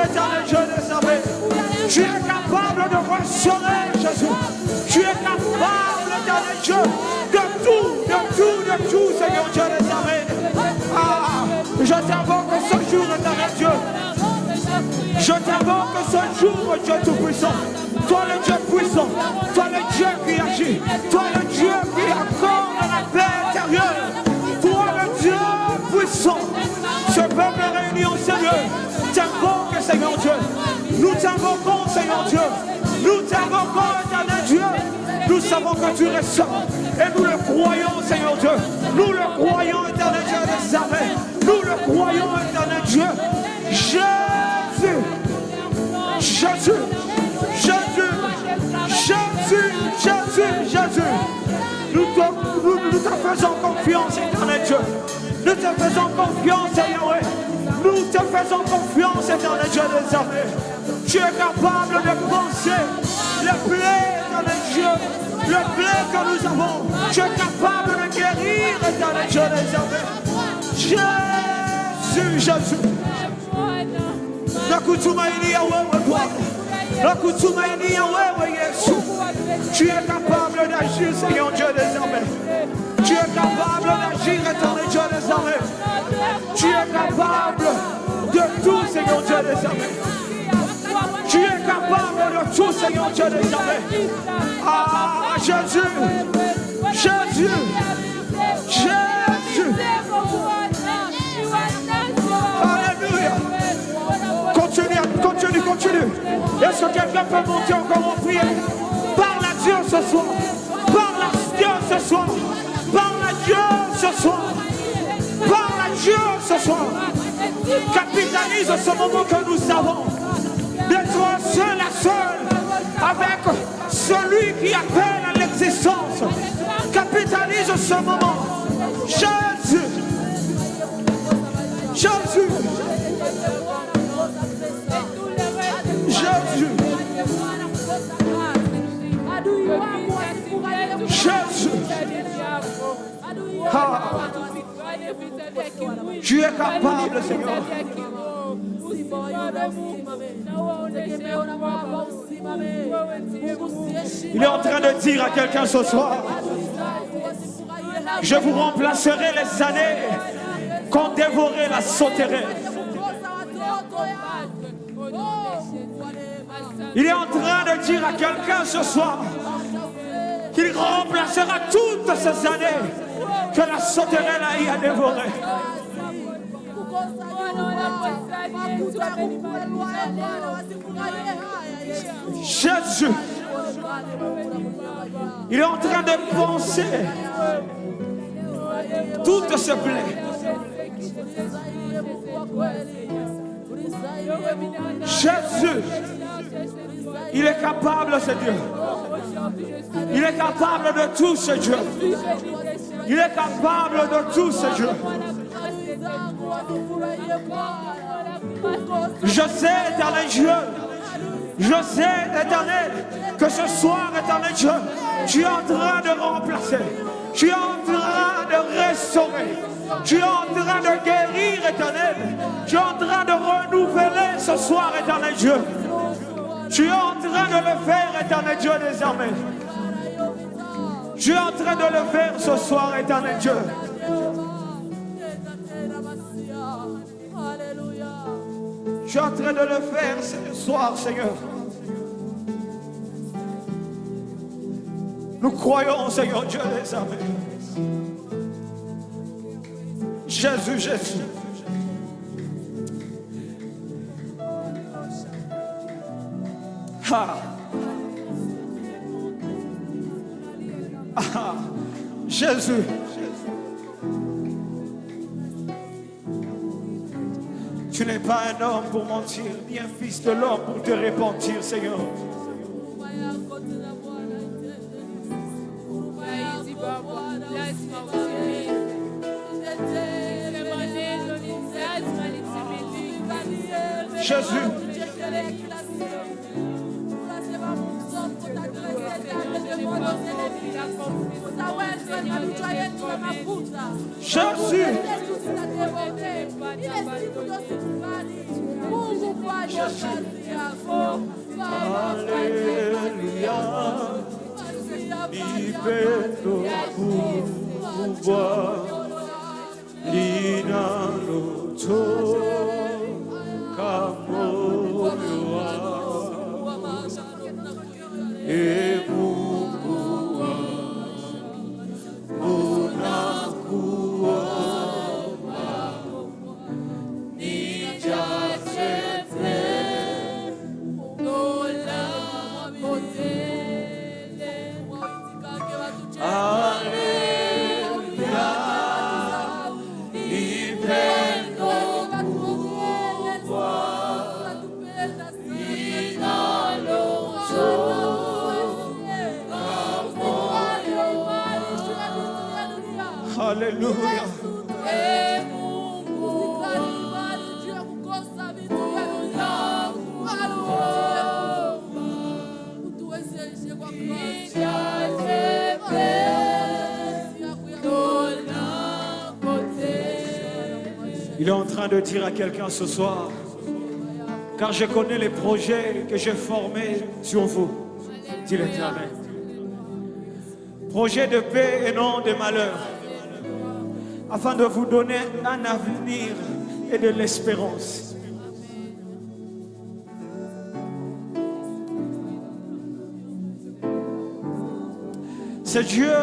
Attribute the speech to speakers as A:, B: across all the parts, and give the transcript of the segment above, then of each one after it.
A: éternel Dieu des armées. Tu es capable de restaurer, Jésus. Tu es capable, éternel Dieu, de tout, Seigneur Dieu des armées. Ah, je t'invoque ce jour, éternel Dieu. Je t'invoque ce jour, Dieu Tout-Puissant. Toi le Dieu puissant, toi le Dieu qui agit, toi le Dieu qui accorde la paix intérieure, toi le Dieu puissant. Ce peuple réuni au Seigneur, t'invoque, Seigneur Dieu. Nous t'invoquons, Seigneur Dieu. Nous t'invoquons, éternel Dieu. Nous savons que tu ressors et nous le croyons, Seigneur Dieu. Nous le croyons, éternel Dieu des armées. Nous le croyons, éternel Dieu. Jésus, Jésus, Jésus, Jésus, Jésus, Jésus. Nous te faisons confiance, éternel Dieu. Nous te faisons confiance, Seigneur. Nous te faisons confiance, éternel Dieu des armées. Tu es capable de penser le blé, éternel Dieu, le blé que nous avons. Tu es capable de guérir, éternel Dieu des armées. Jésus, Jésus. Tu es capable d'agir, Seigneur Dieu des armées. Tu es capable d'agir, éternel Dieu des armées. Tu es capable de tout, Seigneur Dieu des armées. Tu es capable de tout, Seigneur Dieu des armées. Ah, Jésus, Jésus, Jésus. Alléluia. Continue. Est-ce que quelqu'un peut monter encore en prière? Parle à Dieu ce soir. Parle à Dieu ce soir. Parle à Dieu ce soir. Parle à Dieu ce soir. Capitalise ce moment que nous avons d'être seul à seul avec celui qui appelle à l'existence. Capitalise ce moment. Jésus. Jésus. Jésus. Jésus. Ah. Tu es capable, Seigneur. Il est en train de dire à quelqu'un ce soir: je vous remplacerai les années qu'ont dévoré la sauterelle. Il est en train de dire à quelqu'un ce soir qu'il remplacera toutes ces années que la sauterelle a dévoré. Jésus, il est en train de penser tout ce blé. Jésus, il est capable, ce Dieu. Il est capable de tout, ce Dieu. Il est capable de tout, ce Dieu. Je sais, éternel Dieu, je sais, éternel, que ce soir, éternel Dieu, tu es en train de remplacer, tu es en train de restaurer, tu es en train de guérir, éternel, tu es en train de renouveler ce soir, éternel Dieu. Tu es en train de le faire, éternel Dieu des armées. Tu es en train de le faire ce soir, éternel Dieu. Tu es en train de le faire ce soir, Seigneur. Nous croyons, Seigneur Dieu des armées. Jésus, Jésus. Ah. Ah. Jésus. Tu n'es pas un homme pour mentir, ni un fils de l'homme pour te repentir, Seigneur. Jésus. Jésus. Alléluia. Libero pouvoir. Linaloto. Kamoyoa. Emukua. Unakua. Alléluia. Il est en train de dire à quelqu'un ce soir, car je connais les projets que j'ai formés sur vous, dit l'Éternel. Projets de paix et non de malheur, afin de vous donner un avenir et de l'espérance. C'est Dieu,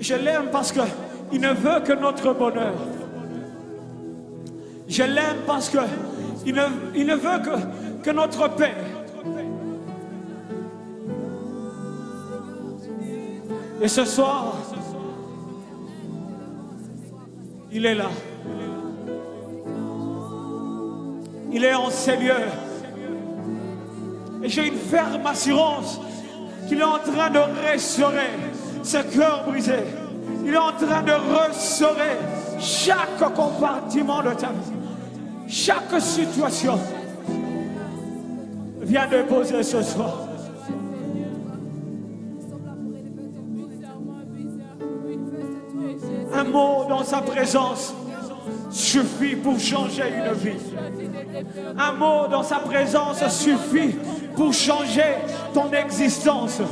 A: je l'aime parce qu'il ne veut que notre bonheur. Je l'aime parce qu'il ne veut que notre paix. Et ce soir, il est là. Il est en ces lieux. Et j'ai une ferme assurance qu'il est en train de restaurer ce cœur brisé. Il est en train de restaurer chaque compartiment de ta vie. Chaque situation. Viens déposer ce soir. Un mot dans sa présence suffit pour changer une vie. Un mot dans sa présence suffit pour changer ton existence.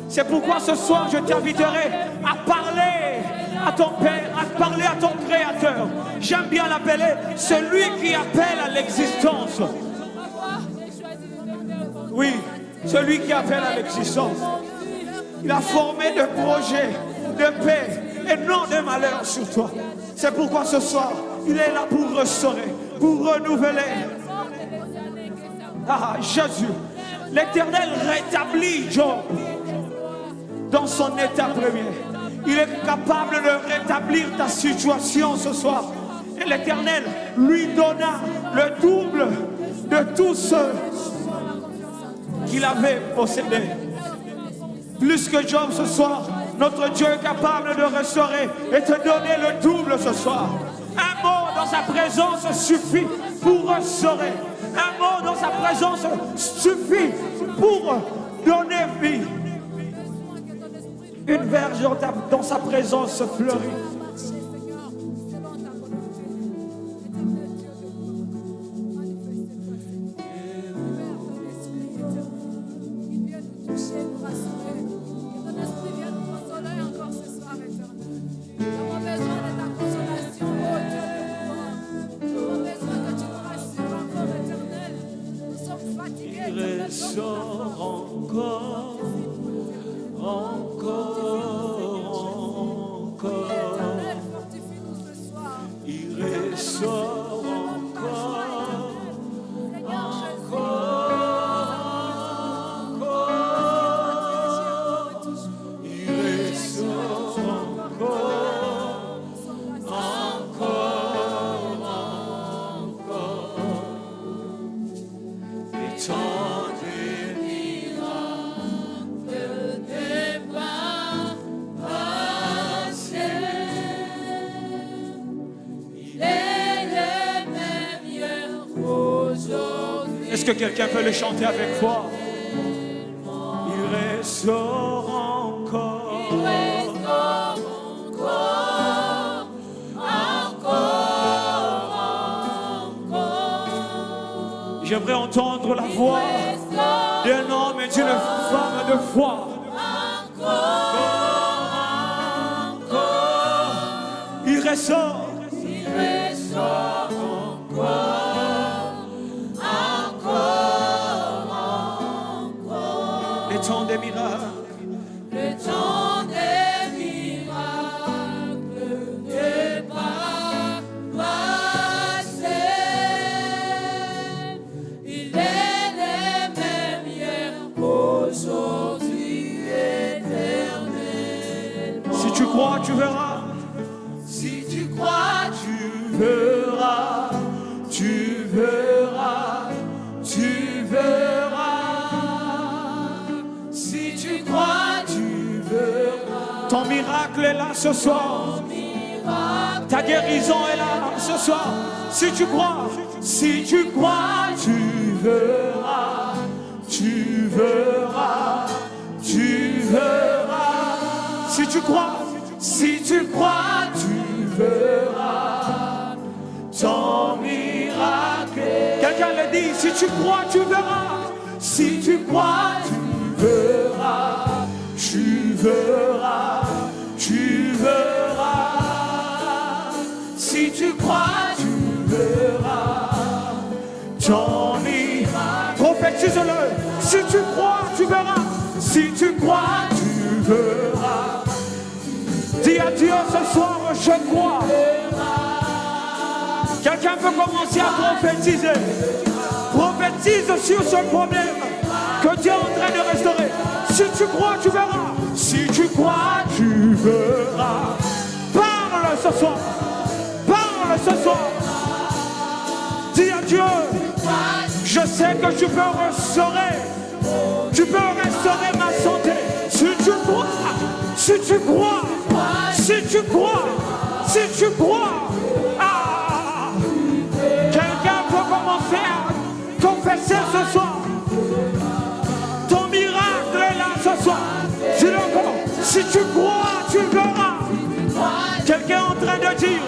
A: C'est pourquoi ce soir je t'inviterai à parler à ton Père, à parler à ton Créateur. J'aime bien l'appeler celui qui appelle à l'existence. Oui, celui qui appelle à l'existence. Il a formé des projets de paix et non de malheur sur toi. C'est pourquoi ce soir, il est là pour restaurer, pour renouveler. Ah, Jésus, l'Éternel rétablit Job dans son état premier. Il est capable de rétablir ta situation ce soir. Et l'Éternel lui donna le double de tout ce qu'il avait possédé. Plus que Job ce soir, notre Dieu est capable de restaurer et te donner le double ce soir. Un mot dans sa présence suffit pour restaurer. Un mot dans sa présence suffit pour donner vie. Une verge dans sa présence fleurit. Est-ce que quelqu'un peut le chanter avec foi? Il restaure J'aimerais entendre la voix d'un homme et d'une femme de foi. Il ressort. Le temps des miracles.
B: Le temps des miracles n'est pas passé. Il est le même hier, aujourd'hui, éternellement.
A: Si tu crois, tu verras.
B: Si tu crois, tu
A: Verras, tu verras, tu verras.
B: Si tu crois, tu verras.
A: Ton miracle est là ce soir. Ta guérison est là ce soir. Si tu crois, tu verras, tu verras, tu verras. Si tu crois, tu verras. Ton miracle. Quelqu'un le dit, si tu crois, tu verras. Si tu crois, tu verras. Tu verras, tu verras. Si tu crois, tu verras. Ton miracle. Prophétise-le. Si tu crois, tu verras. Si tu crois, tu verras. Dis à Dieu ce soir, je crois. Quelqu'un peut commencer à prophétiser. Prophétise sur ce problème que Dieu est en train de restaurer. Si tu crois, tu verras. Si tu crois, tu verras. Parle ce soir. Parle ce soir. Dis à Dieu, je sais que tu peux restaurer. Tu peux restaurer ma santé. Si tu crois, si tu crois, si tu crois, si tu crois. Ah, quelqu'un peut commencer à confesser ce soir. Ton miracle est là ce soir. Dis-le encore. Si tu crois, tu verras. Quelqu'un est en train de dire,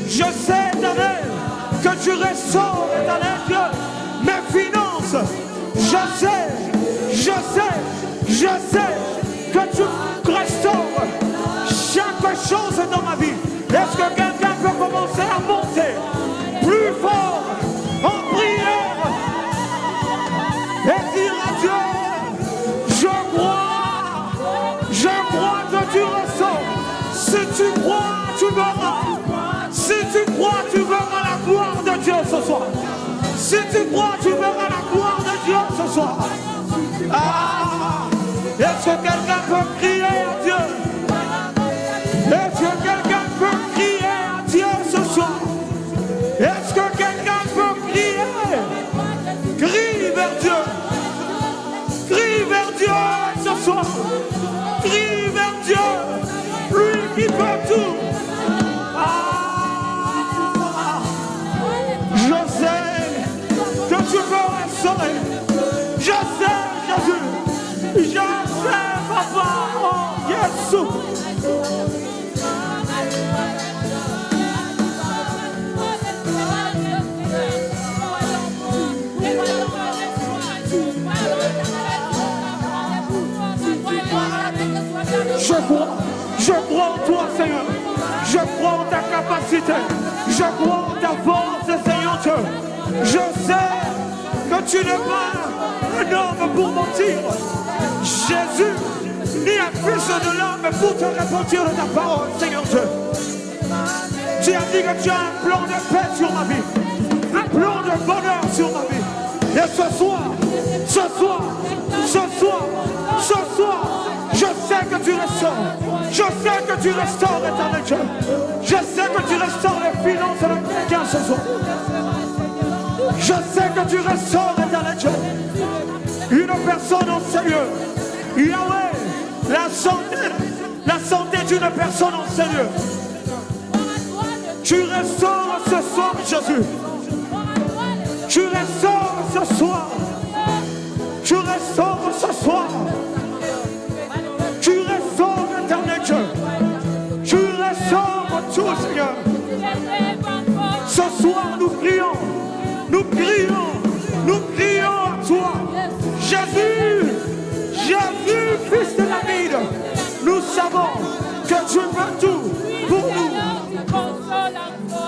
A: je sais, Éternel, que tu restaures, Éternel Dieu, mes finances. Je sais que tu restaures chaque chose dans ma vie. Est-ce que quelqu'un peut commencer à monter plus fort en prière et dire à Dieu, je crois que tu restaures. Si tu crois, tu verras. Si tu crois, tu verras la gloire de Dieu ce soir. Si tu crois, tu verras la gloire de Dieu ce soir. Ah, est-ce que quelqu'un peut crier à Dieu? Est-ce que quelqu'un peut crier à Dieu ce soir? Est-ce que quelqu'un peut crier? Crie vers Dieu. Crie vers Dieu ce soir. Crie vers Dieu. Lui qui peut tout. Ah, je sais que tu peux restaurer. Je sais, Jésus. Je sais, Papa. Oh, Jésus. Je crois en toi, Seigneur. Je crois en ta capacité. Je crois en ta force, Seigneur Dieu. Je sais que tu n'es pas un homme pour mentir. Jésus, ni un fils de l'homme pour te répondre de ta parole, Seigneur Dieu. Tu as dit que tu as un plan de paix sur ma vie. Un plan de bonheur sur ma vie. Et ce soir, je sais que tu restaures. Je sais que tu restaures, Éternel Dieu. Je sais que tu restaures les finances de quelqu'un ce soir. Je sais que tu restaures, Éternel Dieu. Une personne en Seigneur. Yahweh, la santé d'une personne en Seigneur. Tu restaures ce soir, Jésus. Tu restaures ce soir. Tu restaures ce soir. Tu restaures, Éternel Dieu. Tu restaures tout, Seigneur. Ce soir, nous crions. Nous crions. Nous crions. fils de David, nous savons que tu peux tout pour nous.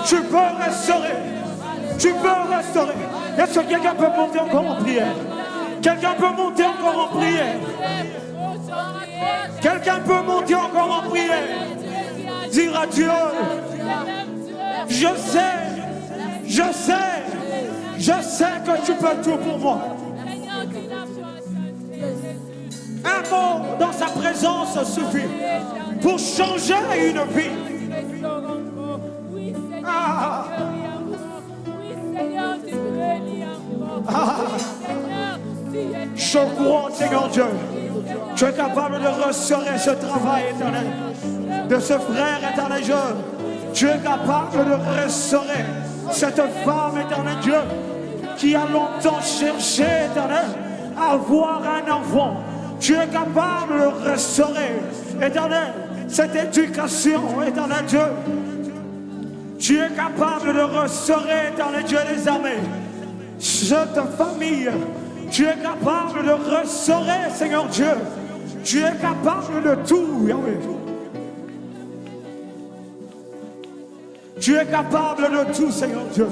A: Tu peux restaurer. Tu peux restaurer. Est-ce que quelqu'un peut monter encore en prière? Quelqu'un peut monter encore en prière? Quelqu'un peut monter encore en prière? Dire à Dieu, je sais que tu peux tout pour moi. Un mot dans sa présence suffit pour changer une vie. Ah. Je crois, Seigneur Dieu, tu es capable de restaurer ce travail éternel, de ce frère éternel Dieu. Tu es capable de restaurer cette femme éternel Dieu qui a longtemps cherché éternel à avoir un enfant. Tu es capable de restaurer éternel cette éducation éternel Dieu. Tu es capable de restaurer éternel Dieu des armées cette famille. Tu es capable de restaurer, Seigneur Dieu. Tu es capable de tout, Yahweh. Tu es capable de tout, Seigneur Dieu.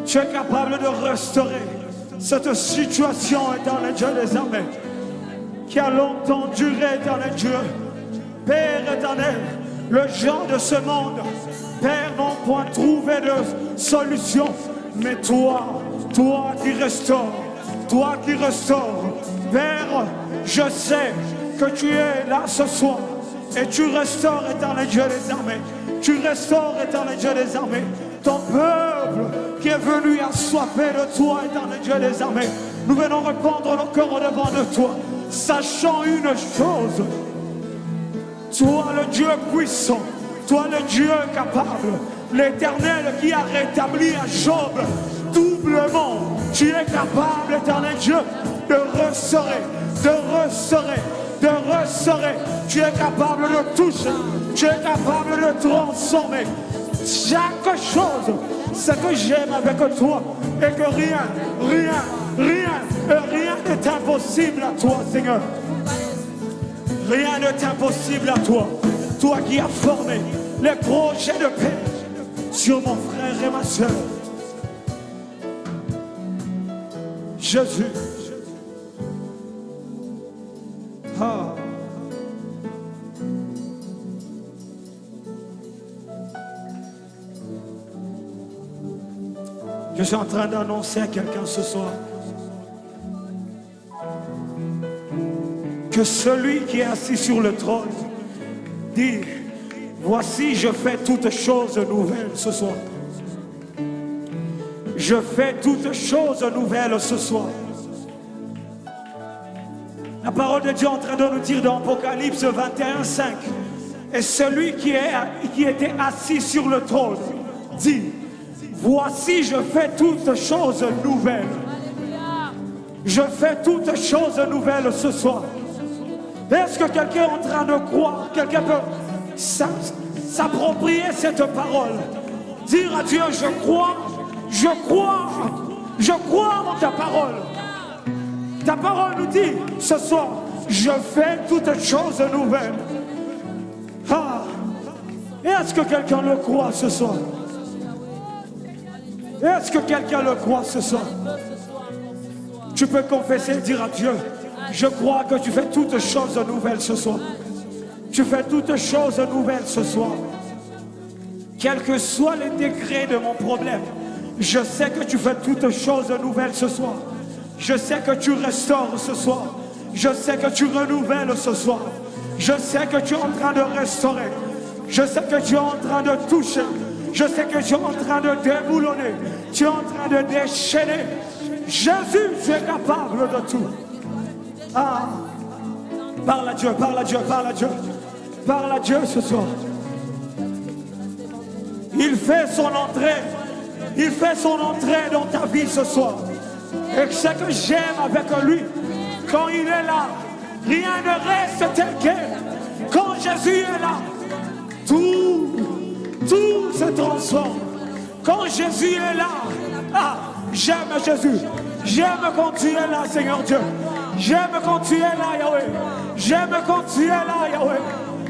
A: Tu es capable de restaurer cette situation, éternel Dieu des armées, qui a longtemps duré, éternel Dieu. Père éternel, le gens de ce monde, Père, n'ont point trouvé de solution, mais toi qui restaures, Père, je sais que tu es là ce soir et tu restaures, éternel Dieu des armées. Tu restaures, éternel Dieu des armées, ton peuple qui est venu assoiffé de toi, éternel Dieu des armées. Nous venons répandre nos corps devant de toi, sachant une chose. Toi le Dieu puissant, toi le Dieu capable, l'Éternel qui a rétabli à Job doublement. Tu es capable, éternel Dieu, de restaurer. Tu es capable de toucher. Tu es capable de transformer chaque chose. Ce que j'aime avec toi est que rien n'est impossible à toi, Seigneur. Rien n'est impossible à toi. Toi qui as formé les projets de paix sur mon frère et ma soeur. Jésus. Ah. Je suis en train d'annoncer à quelqu'un ce soir que celui qui est assis sur le trône dit: voici, je fais toutes choses nouvelles ce soir. Je fais toutes choses nouvelles ce soir. La parole de Dieu est en train de nous dire dans Apocalypse 21:5, et celui qui était assis sur le trône dit: voici, je fais toutes choses nouvelles. Je fais toutes choses nouvelles ce soir. Est-ce que quelqu'un est en train de croire? Quelqu'un peut s'approprier cette parole? Dire à Dieu: je crois en ta parole. Ta parole nous dit ce soir: je fais toutes choses nouvelles. Ah. Est-ce que quelqu'un le croit ce soir? Est-ce que quelqu'un le croit ce soir? Tu peux confesser et dire à Dieu: je crois que tu fais toutes choses nouvelles ce soir. Tu fais toutes choses nouvelles ce soir. Quels que soient les degrés de mon problème, je sais que tu fais toutes choses nouvelles ce soir. Je sais que tu restaures ce soir. Je sais que tu renouvelles ce soir. Je sais que tu es en train de restaurer. Je sais que tu es en train de toucher. Je sais que tu es en train de déboulonner. Tu es en train de déchaîner. Jésus, tu es capable de tout. Ah, parle à Dieu, parle à Dieu, parle à Dieu. Parle à Dieu ce soir. Il fait son entrée. Il fait son entrée dans ta vie ce soir. Et ce que j'aime avec lui, quand il est là, rien ne reste tel quel. Quand Jésus est là, tout se transforme. Quand Jésus est là, ah, j'aime Jésus. J'aime quand tu es là, Seigneur Dieu. J'aime quand tu es là, Yahweh. J'aime quand tu es là, Yahweh.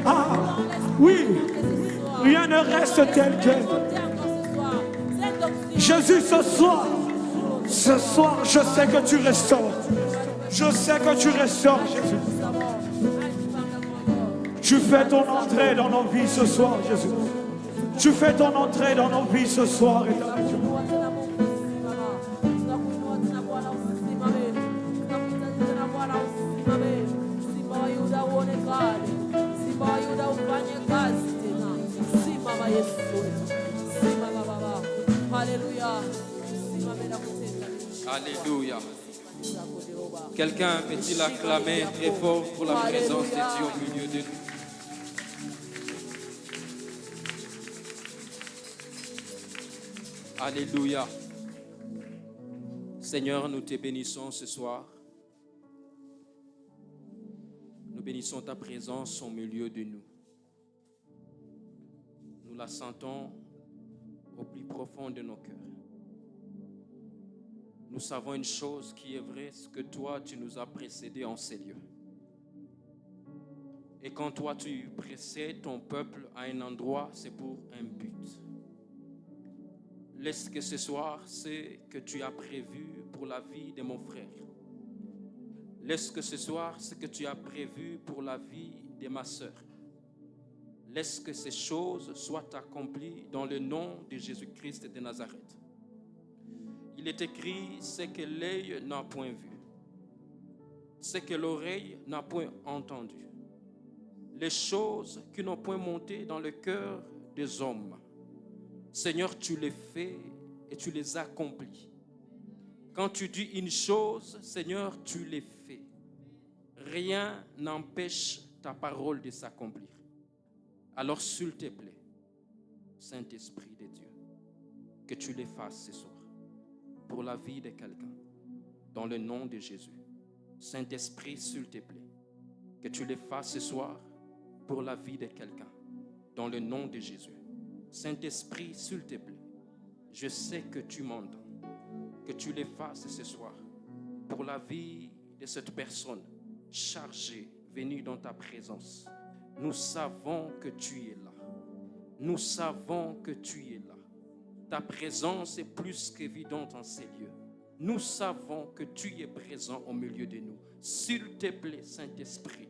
A: Ah, oui. Rien ne reste tel quel. Jésus, ce soir, je sais que tu restaures. Je sais que tu restaures, Jésus. Tu fais ton entrée dans nos vies ce soir, Jésus. Tu fais ton entrée dans nos vies ce soir, éternel Dieu.
C: Alléluia. Quelqu'un peut-il acclamer très fort pour la présence de Dieu au milieu de nous? Alléluia. Seigneur, nous te bénissons ce soir. Nous bénissons ta présence au milieu de nous. Nous la sentons au plus profond de nos cœurs. Nous savons une chose qui est vraie, c'est que toi, tu nous as précédés en ces lieux. Et quand toi, tu précèdes ton peuple à un endroit, c'est pour un but. Laisse que ce soir, c'est que tu as prévu pour la vie de mon frère. Laisse que ce soir, c'est que tu as prévu pour la vie de ma sœur. Laisse que ces choses soient accomplies dans le nom de Jésus-Christ de Nazareth. Il est écrit, ce que l'œil n'a point vu, ce que l'oreille n'a point entendu, les choses qui n'ont point monté dans le cœur des hommes. Seigneur, tu les fais et tu les accomplis. Quand tu dis une chose, Seigneur, tu les fais. Rien n'empêche ta parole de s'accomplir. Alors, s'il te plaît, Saint-Esprit de Dieu, que tu les fasses ce soir pour la vie de quelqu'un, dans le nom de Jésus. Saint-Esprit, s'il te plaît, que tu les fasses ce soir pour la vie de quelqu'un, dans le nom de Jésus. Saint-Esprit, s'il te plaît, je sais que tu m'entends, que tu les fasses ce soir pour la vie de cette personne chargée, venue dans ta présence. Nous savons que tu es là. Nous savons que tu es là. Ta présence est plus qu'évidente en ces lieux. Nous savons que tu es présent au milieu de nous. S'il te plaît, Saint-Esprit,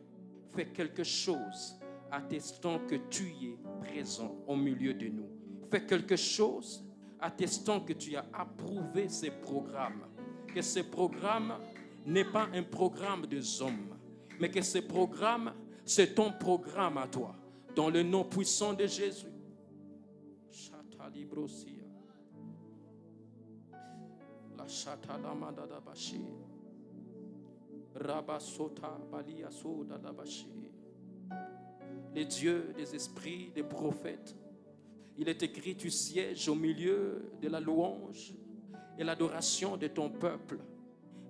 C: fais quelque chose attestant que tu es présent au milieu de nous. Fais quelque chose attestant que tu as approuvé ces programmes. Que ce programme n'est pas un programme des hommes, mais que ce programme, c'est ton programme à toi. Dans le nom puissant de Jésus. La chatalamada dabashi. Rabasota baliasoda dabashi. Les dieux des esprits, des prophètes. Il est écrit, tu sièges au milieu de la louange et l'adoration de ton peuple.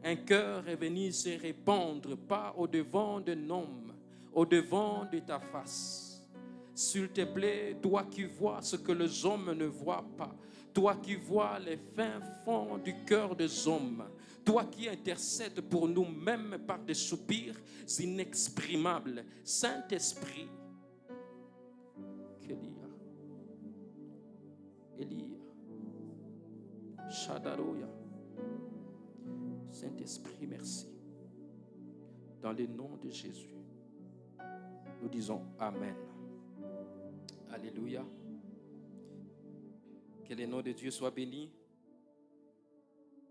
C: Un cœur est venu se répandre, pas au devant d'un homme, au devant de ta face. S'il te plaît, toi qui vois ce que les hommes ne voient pas, toi qui vois les fins fonds du cœur des hommes, toi qui intercèdes pour nous même par des soupirs inexprimables, Saint-Esprit, Elia, Shadaroya, Saint-Esprit, merci. Dans le nom de Jésus, nous disons Amen. Alléluia. Que le nom de Dieu soit béni.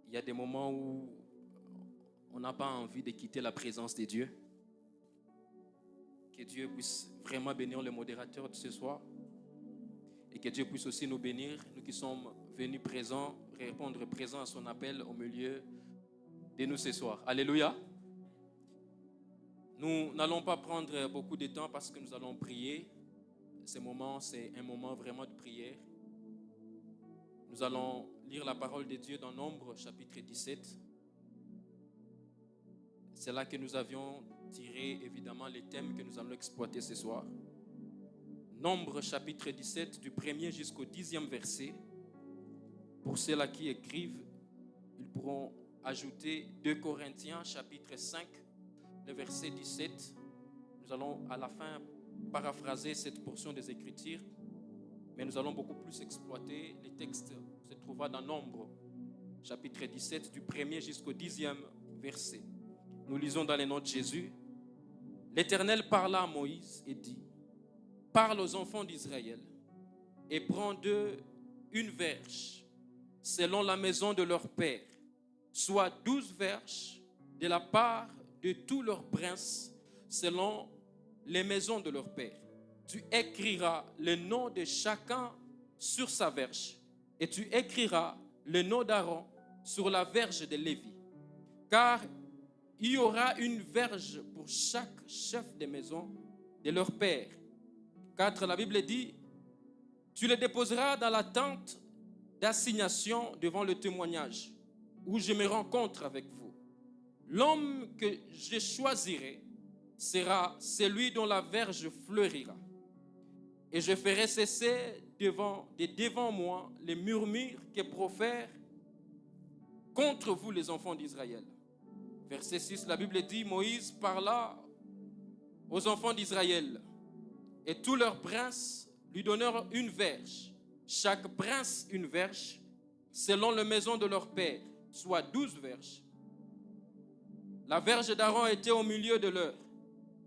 C: Il y a des moments où on n'a pas envie de quitter la présence de Dieu. Que Dieu puisse vraiment bénir le modérateur de ce soir. Et que Dieu puisse aussi nous bénir, nous qui sommes venus présents, répondre présents à son appel au milieu de nous ce soir. Alléluia. Nous n'allons pas prendre beaucoup de temps parce que nous allons prier. Ce moment, c'est un moment vraiment de prière. Nous allons lire la parole de Dieu dans Nombre, chapitre 17. C'est là que nous avions tiré évidemment les thèmes que nous allons exploiter ce soir. Nombre, chapitre 17, du 1er jusqu'au 10e verset. Pour ceux-là qui écrivent, ils pourront ajouter 2 Corinthiens chapitre 5, le verset 17. Nous allons à la fin paraphraser cette portion des Écritures, mais nous allons beaucoup plus exploiter les textes se trouvant dans Nombre, chapitre 17, du 1er jusqu'au 10e verset. Nous lisons dans le nom de Jésus. L'Éternel parla à Moïse et dit: parle aux enfants d'Israël et prends d'eux une verge selon la maison de leur père, soit 12 verges de la part de tous leurs princes selon les maisons de leur père. Tu écriras le nom de chacun sur sa verge et tu écriras le nom d'Aaron sur la verge de Lévi, car il y aura une verge pour chaque chef de maison de leur père. 4. La Bible dit: tu les déposeras dans la tente d'assignation devant le témoignage, où je me rencontre avec vous. L'homme que je choisirai sera celui dont la verge fleurira. Et je ferai cesser devant moi les murmures que profèrent contre vous les enfants d'Israël. Verset 6, la Bible dit: Moïse parla aux enfants d'Israël, et tous leurs princes lui donnèrent une verge, chaque prince une verge, selon la maison de leur père, soit 12 verges. La verge d'Aaron était au milieu de leur.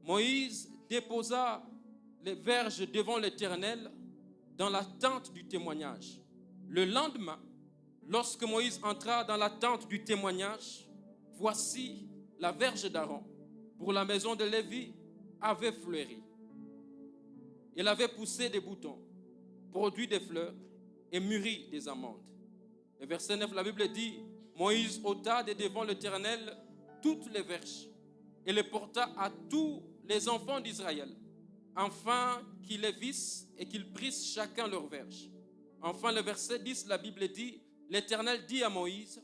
C: Moïse déposa les verges devant l'Éternel dans la tente du témoignage. Le lendemain, lorsque Moïse entra dans la tente du témoignage, voici la verge d'Aaron pour la maison de Lévi avait fleuri. Elle avait poussé des boutons, produit des fleurs et mûri des amandes. Le verset 9, la Bible dit: Moïse ôta de devant l'Éternel toutes les verges et les porta à tous les enfants d'Israël, afin qu'ils les vissent et qu'ils prissent chacun leur verge. Enfin, le verset 10, la Bible dit: l'Éternel dit à Moïse: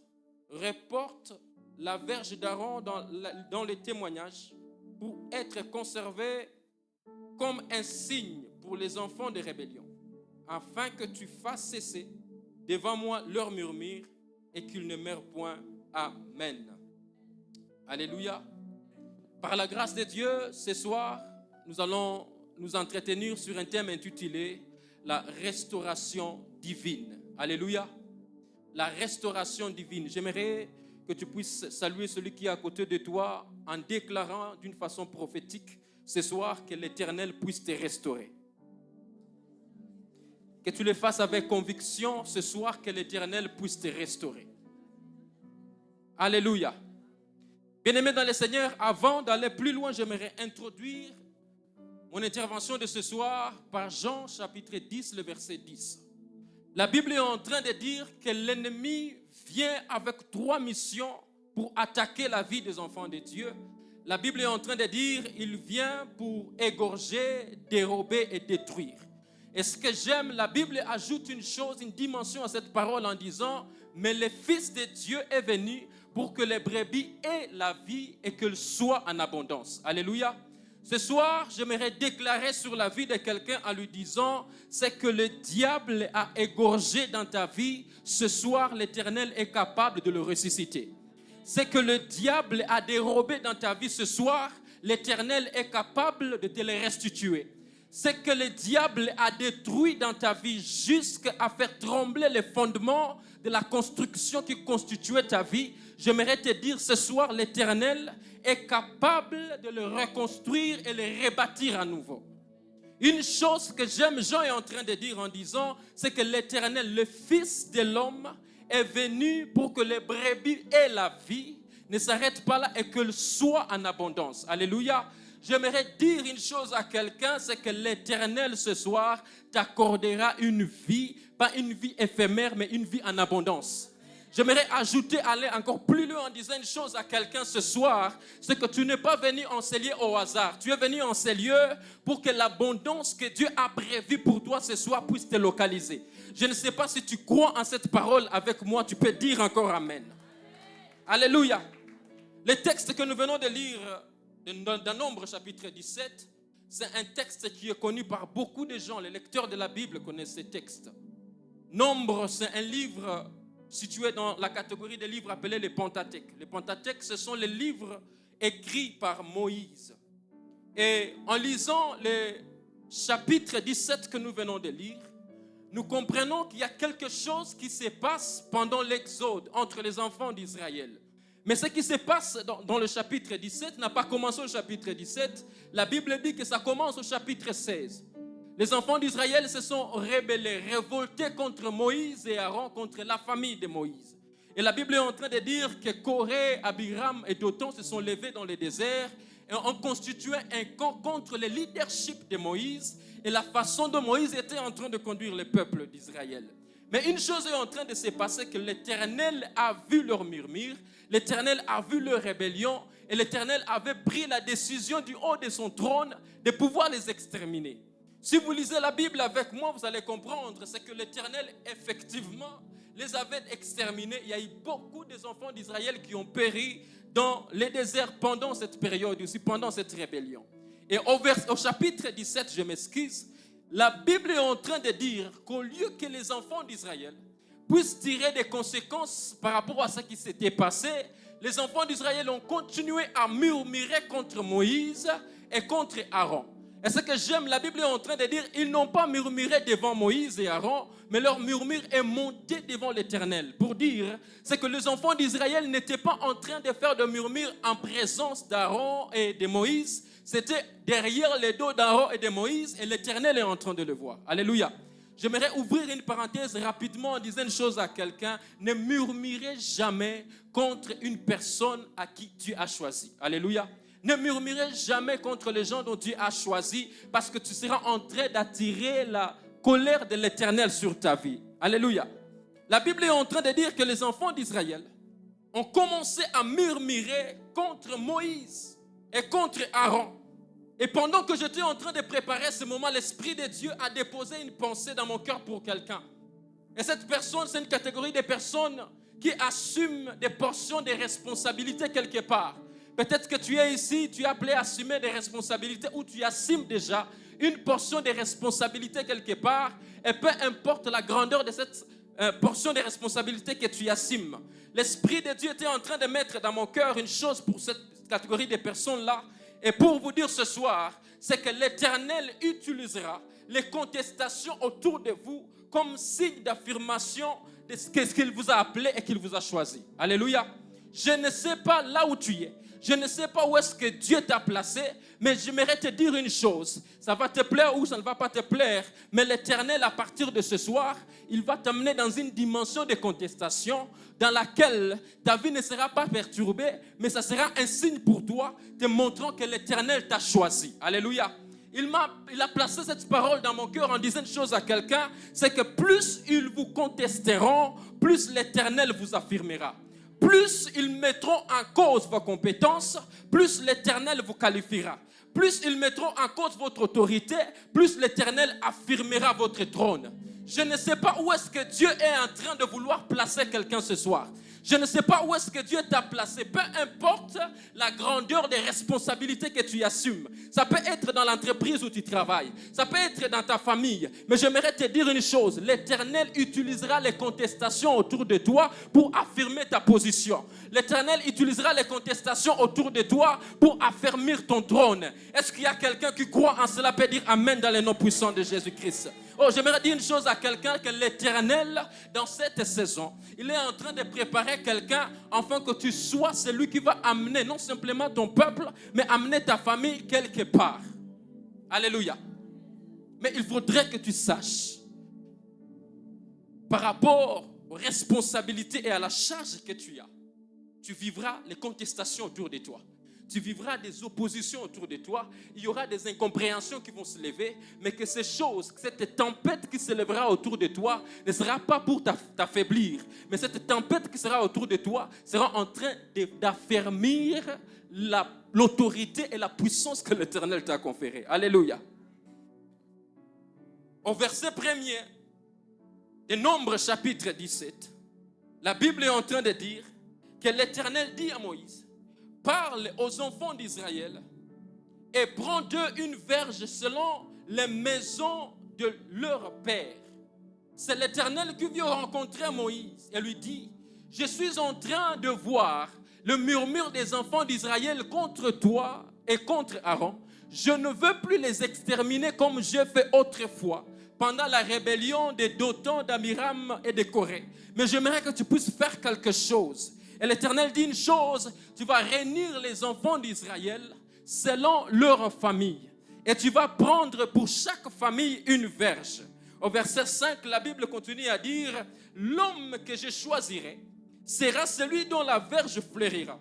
C: reporte la verge d'Aaron dans les témoignages pour être conservée comme un signe pour les enfants de rébellion, afin que tu fasses cesser devant moi leurs murmures et qu'ils ne meurent point. Amen. Alléluia. Par la grâce de Dieu, ce soir, nous allons nous entretenir sur un thème intitulé la restauration divine. Alléluia. La restauration divine. J'aimerais que tu puisses saluer celui qui est à côté de toi en déclarant d'une façon prophétique ce soir que l'Éternel puisse te restaurer. Que tu le fasses avec conviction ce soir, que l'Éternel puisse te restaurer. Alléluia. Bien-aimés dans le Seigneur, avant d'aller plus loin, j'aimerais introduire mon intervention de ce soir par Jean chapitre 10, le verset 10. La Bible est en train de dire que l'ennemi vient avec 3 missions pour attaquer la vie des enfants de Dieu. La Bible est en train de dire qu'il vient pour égorger, dérober et détruire. Et ce que j'aime, la Bible ajoute une chose, une dimension à cette parole en disant: mais le Fils de Dieu est venu pour que les brebis aient la vie et qu'elle soit en abondance. Alléluia. Ce soir, j'aimerais déclarer sur la vie de quelqu'un en lui disant: c'est que le diable a égorgé dans ta vie, ce soir l'Éternel est capable de le ressusciter. C'est que le diable a dérobé dans ta vie, ce soir l'Éternel est capable de te le restituer. C'est que le diable a détruit dans ta vie jusqu'à faire trembler les fondements de la construction qui constituait ta vie. J'aimerais te dire ce soir, l'Éternel est capable de le reconstruire et le rebâtir à nouveau. Une chose que j'aime, Jean est en train de dire en disant, c'est que l'Éternel, le Fils de l'homme, est venu pour que les brebis aient la vie, ne s'arrête pas là et qu'elle soit en abondance. Alléluia. J'aimerais dire une chose à quelqu'un, c'est que l'Éternel ce soir t'accordera une vie, pas une vie éphémère, mais une vie en abondance. J'aimerais ajouter, aller encore plus loin en disant une chose à quelqu'un ce soir, c'est que tu n'es pas venu en ces lieux au hasard. Tu es venu en ces lieux pour que l'abondance que Dieu a prévue pour toi ce soir puisse te localiser. Je ne sais pas si tu crois en cette parole avec moi, tu peux dire encore Amen. Alléluia. Le texte que nous venons de lire dans Nombre chapitre 17, c'est un texte qui est connu par beaucoup de gens. Les lecteurs de la Bible connaissent ce texte. Nombre, c'est un livre situés dans la catégorie des livres appelés les Pentateuques. Les Pentateuques, ce sont les livres écrits par Moïse. Et en lisant le chapitre 17 que nous venons de lire, nous comprenons qu'il y a quelque chose qui se passe pendant l'exode entre les enfants d'Israël. Mais ce qui se passe dans le chapitre 17 n'a pas commencé au chapitre 17. La Bible dit que ça commence au chapitre 16. Les enfants d'Israël se sont rebellés, révoltés contre Moïse et Aaron, contre la famille de Moïse. Et la Bible est en train de dire que Corée, Abiram et Dathan se sont levés dans le désert et ont constitué un camp contre le leadership de Moïse et la façon dont Moïse était en train de conduire le peuple d'Israël. Mais une chose est en train de se passer, que l'Éternel a vu leur murmure, l'Éternel a vu leur rébellion et l'Éternel avait pris la décision du haut de son trône de pouvoir les exterminer. Si vous lisez la Bible avec moi, vous allez comprendre, c'est que l'Éternel, effectivement, les avait exterminés. Il y a eu beaucoup des enfants d'Israël qui ont péri dans les déserts pendant cette période, aussi pendant cette rébellion. Et au chapitre 17, je m'excuse, la Bible est en train de dire qu'au lieu que les enfants d'Israël puissent tirer des conséquences par rapport à ce qui s'était passé, les enfants d'Israël ont continué à murmurer contre Moïse et contre Aaron. Et ce que j'aime, la Bible est en train de dire, ils n'ont pas murmuré devant Moïse et Aaron, mais leur murmure est monté devant l'Éternel. Pour dire, c'est que les enfants d'Israël n'étaient pas en train de faire de murmures en présence d'Aaron et de Moïse. C'était derrière les dos d'Aaron et de Moïse, et l'Éternel est en train de le voir. Alléluia. J'aimerais ouvrir une parenthèse rapidement en disant une chose à quelqu'un. Ne murmurez jamais contre une personne à qui Dieu a choisi. Alléluia. Ne murmurez jamais contre les gens dont Dieu a choisi, parce que tu seras en train d'attirer la colère de l'Éternel sur ta vie. Alléluia. La Bible est en train de dire que les enfants d'Israël ont commencé à murmurer contre Moïse et contre Aaron. Et pendant que j'étais en train de préparer ce moment, l'Esprit de Dieu a déposé une pensée dans mon cœur pour quelqu'un. Et cette personne, c'est une catégorie de personnes qui assument des portions de responsabilités quelque part. Peut-être que tu es ici, tu es appelé à assumer des responsabilités ou tu assumes déjà une portion de responsabilités quelque part. Et peu importe la grandeur de cette portion de responsabilité que tu assumes, l'Esprit de Dieu était en train de mettre dans mon cœur une chose pour cette catégorie de personnes-là. Et pour vous dire ce soir, c'est que l'Éternel utilisera les contestations autour de vous comme signe d'affirmation de ce qu'il vous a appelé et qu'il vous a choisi. Alléluia. Je ne sais pas là où tu es. Je ne sais pas où est-ce que Dieu t'a placé, mais j'aimerais te dire une chose. Ça va te plaire ou ça ne va pas te plaire, mais l'Éternel, à partir de ce soir, il va t'amener dans une dimension de contestation dans laquelle ta vie ne sera pas perturbée, mais ça sera un signe pour toi, te montrant que l'Éternel t'a choisi. Alléluia. Il a placé cette parole dans mon cœur en disant une chose à quelqu'un, c'est que plus ils vous contesteront, plus l'Éternel vous affirmera. Plus ils mettront en cause vos compétences, plus l'Éternel vous qualifiera. Plus ils mettront en cause votre autorité, plus l'Éternel affirmera votre trône. Je ne sais pas où est-ce que Dieu est en train de vouloir placer quelqu'un ce soir. Je ne sais pas où est-ce que Dieu t'a placé. Peu importe la grandeur des responsabilités que tu assumes. Ça peut être dans l'entreprise où tu travailles. Ça peut être dans ta famille. Mais j'aimerais te dire une chose. L'Éternel utilisera les contestations autour de toi pour affirmer ta position. L'Éternel utilisera les contestations autour de toi pour affermir ton trône. Est-ce qu'il y a quelqu'un qui croit en cela peut dire Amen dans le nom puissant de Jésus-Christ? Oh, j'aimerais dire une chose à quelqu'un, que l'Éternel, dans cette saison, il est en train de préparer quelqu'un afin que tu sois celui qui va amener non simplement ton peuple, mais amener ta famille quelque part. Alléluia. Mais il faudrait que tu saches, par rapport aux responsabilités et à la charge que tu as, tu vivras les contestations autour de toi. Tu vivras des oppositions autour de toi. Il y aura des incompréhensions qui vont se lever. Mais que ces choses, cette tempête qui se lèvera autour de toi ne sera pas pour t'affaiblir. Mais cette tempête qui sera autour de toi sera en train d'affermir l'autorité et la puissance que l'Éternel t'a conférée. Alléluia. Au verset 1er de Nombres chapitre 17, la Bible est en train de dire que l'Éternel dit à Moïse: parle aux enfants d'Israël et prends d'eux une verge selon les maisons de leur père. c'est l'Éternel qui vient rencontrer Moïse et lui dit, je suis en train de voir le murmure des enfants d'Israël contre toi et contre Aaron. Je ne veux plus les exterminer comme j'ai fait autrefois, pendant la rébellion de Dothan, d'Amiram et de Corée. Mais j'aimerais que tu puisses faire quelque chose. Et l'Éternel dit une chose, tu vas réunir les enfants d'Israël selon leur famille. Et tu vas prendre pour chaque famille une verge. Au verset 5, la Bible continue à dire, l'homme que je choisirai sera celui dont la verge fleurira.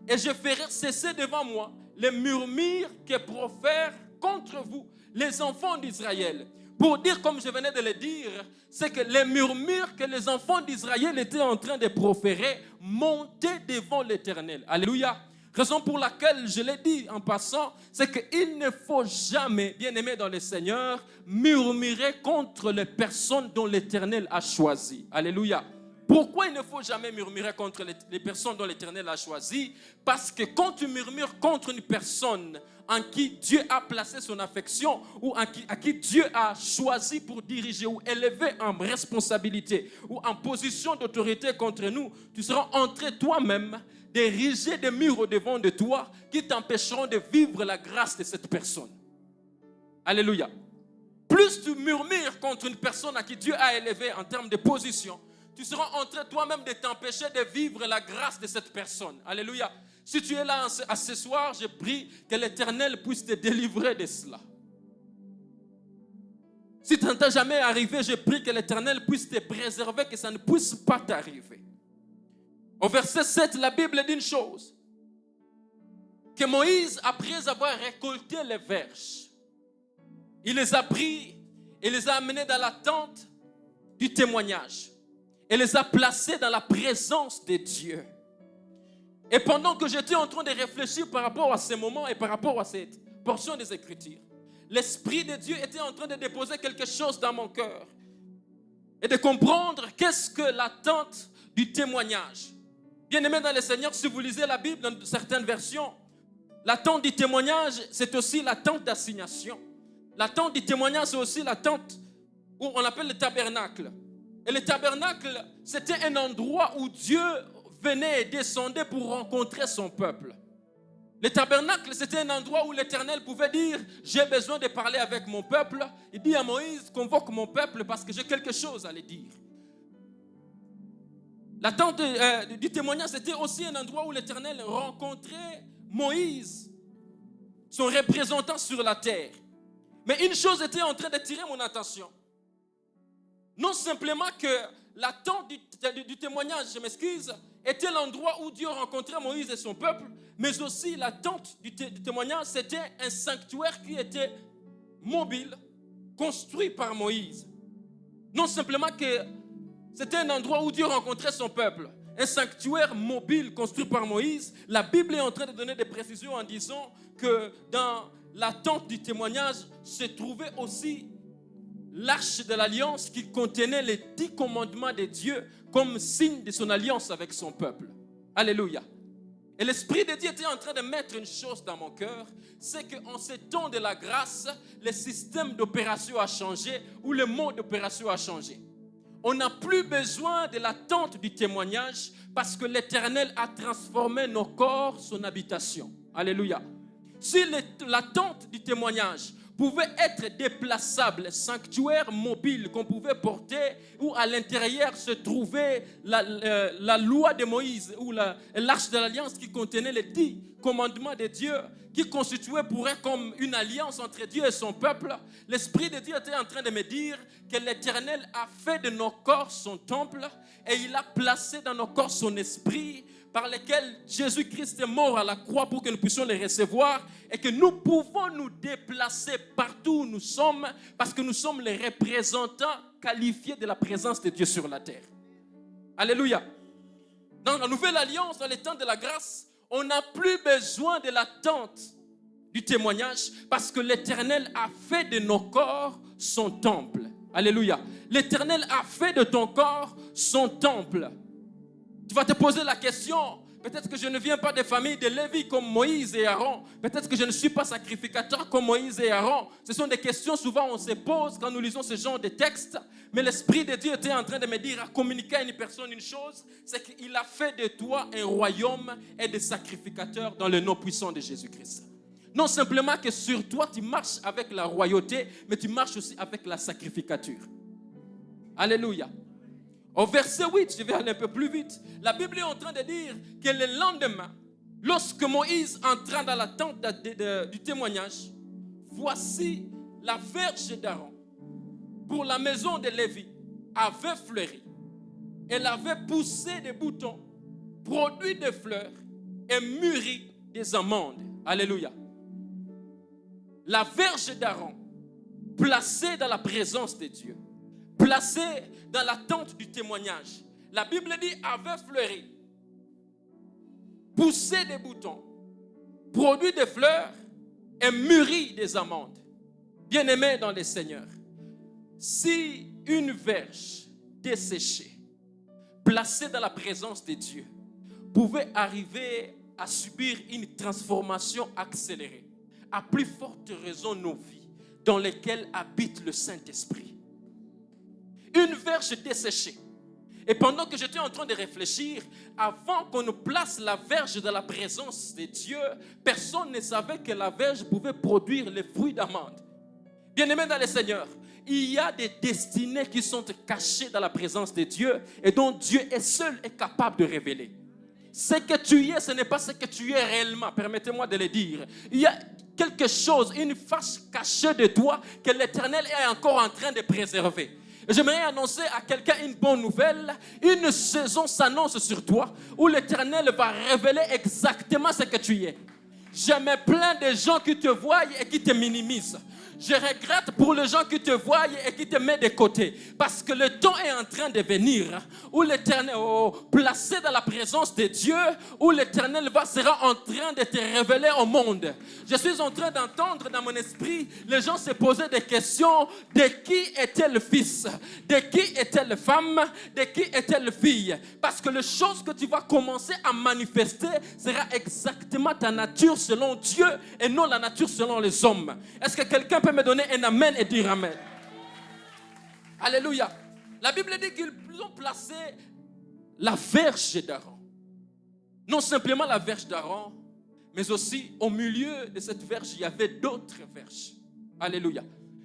C: Et je ferai cesser devant moi les murmures que profèrent contre vous les enfants d'Israël. Pour dire, comme je venais de le dire, c'est que les murmures que les enfants d'Israël étaient en train de proférer montaient devant l'Éternel. Alléluia. Raison pour laquelle je l'ai dit en passant, c'est qu'il ne faut jamais, bien-aimés dans le Seigneur, murmurer contre les personnes dont l'Éternel a choisi. Alléluia. Pourquoi il ne faut jamais murmurer contre les personnes dont l'Éternel a choisi? Parce que quand tu murmures contre une personne en qui Dieu a placé son affection ou à qui Dieu a choisi pour diriger ou élever en responsabilité ou en position d'autorité contre nous, tu seras entré toi-même d'ériger des murs au-devant de toi qui t'empêcheront de vivre la grâce de cette personne. Alléluia. Plus tu murmures contre une personne à qui Dieu a élevé en termes de position, tu seras en train toi-même de t'empêcher de vivre la grâce de cette personne. Alléluia. Si tu es là à ce soir, je prie que l'Éternel puisse te délivrer de cela. Si ça ne t'est jamais arrivé, je prie que l'Éternel puisse te préserver, que ça ne puisse pas t'arriver. Au verset 7, la Bible dit une chose. Que Moïse, après avoir récolté les verges, il les a pris et les a amenés dans la tente du témoignage. Et les a placés dans la présence de Dieu. Et pendant que j'étais en train de réfléchir par rapport à ces moments et par rapport à cette portion des Écritures, l'Esprit de Dieu était en train de déposer quelque chose dans mon cœur et de comprendre qu'est-ce que l'attente du témoignage. Bien-aimés dans le Seigneur, si vous lisez la Bible dans certaines versions, l'attente du témoignage, c'est aussi l'attente d'assignation. L'attente du témoignage, c'est aussi l'attente où on appelle le tabernacle. Et le tabernacle, c'était un endroit où Dieu venait et descendait pour rencontrer son peuple. Le tabernacle, c'était un endroit où l'Éternel pouvait dire, j'ai besoin de parler avec mon peuple. Il dit à Moïse, convoque mon peuple parce que j'ai quelque chose à lui dire. La tente du témoignage, c'était aussi un endroit où l'Éternel rencontrait Moïse, son représentant sur la terre. Mais une chose était en train d'attirer mon attention. Non simplement que la tente du témoignage, je m'excuse, était l'endroit où Dieu rencontrait Moïse et son peuple, mais aussi la tente du témoignage, c'était un sanctuaire qui était mobile, construit par Moïse. Non simplement que c'était un endroit où Dieu rencontrait son peuple, un sanctuaire mobile construit par Moïse. La Bible est en train de donner des précisions en disant que dans la tente du témoignage se trouvait aussi l'arche de l'alliance qui contenait les 10 commandements de Dieu comme signe de son alliance avec son peuple. Alléluia. Et l'Esprit de Dieu était en train de mettre une chose dans mon cœur, c'est qu'en ce temps de la grâce, le système d'opération a changé ou le mode d'opération a changé. On n'a plus besoin de l'attente du témoignage parce que l'Éternel a transformé nos corps, son habitation. Alléluia. Si l'attente du témoignage pouvait être déplaçable, sanctuaire mobile qu'on pouvait porter, où à l'intérieur se trouvait la loi de Moïse ou l'arche de l'alliance qui contenait les 10 commandements de Dieu, qui constituait pour elle comme une alliance entre Dieu et son peuple. L'Esprit de Dieu était en train de me dire que l'Éternel a fait de nos corps son temple et il a placé dans nos corps son esprit, par lesquels Jésus-Christ est mort à la croix pour que nous puissions les recevoir et que nous pouvons nous déplacer partout où nous sommes parce que nous sommes les représentants qualifiés de la présence de Dieu sur la terre. Alléluia. Dans la nouvelle alliance, dans les temps de la grâce, on n'a plus besoin de l'attente du témoignage parce que l'Éternel a fait de nos corps son temple. Alléluia. L'Éternel a fait de ton corps son temple. Tu vas te poser la question, Peut-être que je ne viens pas des familles de Lévi comme Moïse et Aaron. Peut-être que je ne suis pas sacrificateur comme Moïse et Aaron. Ce sont des questions souvent on se pose quand nous lisons ce genre de textes. Mais l'Esprit de Dieu était en train de me dire, à communiquer à une personne une chose, c'est qu'il a fait de toi un royaume et des sacrificateurs dans le nom puissant de Jésus-Christ. Non simplement que sur toi tu marches avec la royauté, mais tu marches aussi avec la sacrificature. Alléluia. Au verset 8, je vais aller un peu plus vite. La Bible est en train de dire que le lendemain, lorsque Moïse entra dans la tente du témoignage, voici la verge d'Aaron pour la maison de Lévi avait fleuri. Elle avait poussé des boutons, produit des fleurs et mûri des amandes. Alléluia. La verge d'Aaron, placée dans la présence de Dieu, placée dans la tente du témoignage. La Bible dit avait fleuri, poussé des boutons, produit des fleurs et mûri des amandes. Bien-aimés dans le Seigneur, si une verge desséchée, placée dans la présence de Dieu, pouvait arriver à subir une transformation accélérée, à plus forte raison nos vies dans lesquelles habite le Saint-Esprit. Une verge desséchée. Et pendant que j'étais en train de réfléchir, avant qu'on nous place la verge dans la présence de Dieu, personne ne savait que la verge pouvait produire les fruits d'amande. Bien-aimés dans le Seigneur, il y a des destinées qui sont cachées dans la présence de Dieu et dont Dieu est seul et capable de révéler. Ce que tu es, ce n'est pas ce que tu es réellement. Permettez-moi de le dire. Il y a quelque chose, une face cachée de toi que l'Éternel est encore en train de préserver. J'aimerais annoncer à quelqu'un une bonne nouvelle. Une saison s'annonce sur toi où l'Éternel va révéler exactement ce que tu es. J'aime plein de gens qui te voient et qui te minimisent. Je regrette pour les gens qui te voient et qui te mettent de côté. Parce que le temps est en train de venir où l'Éternel, placé dans la présence de Dieu, où l'Éternel sera en train de te révéler au monde. Je suis en train d'entendre dans mon esprit les gens se poser des questions. De qui est-elle fils? De qui est-elle femme? De qui est-elle fille? Parce que les choses que tu vas commencer à manifester sera exactement ta nature selon Dieu et non la nature selon les hommes. Est-ce que quelqu'un peut me donner un amen et dire amen? Alléluia. La Bible dit qu'ils ont placé la verge d'Aaron. Non simplement la verge d'Aaron, mais aussi au milieu de cette verge, il y avait d'autres verges. Alléluia.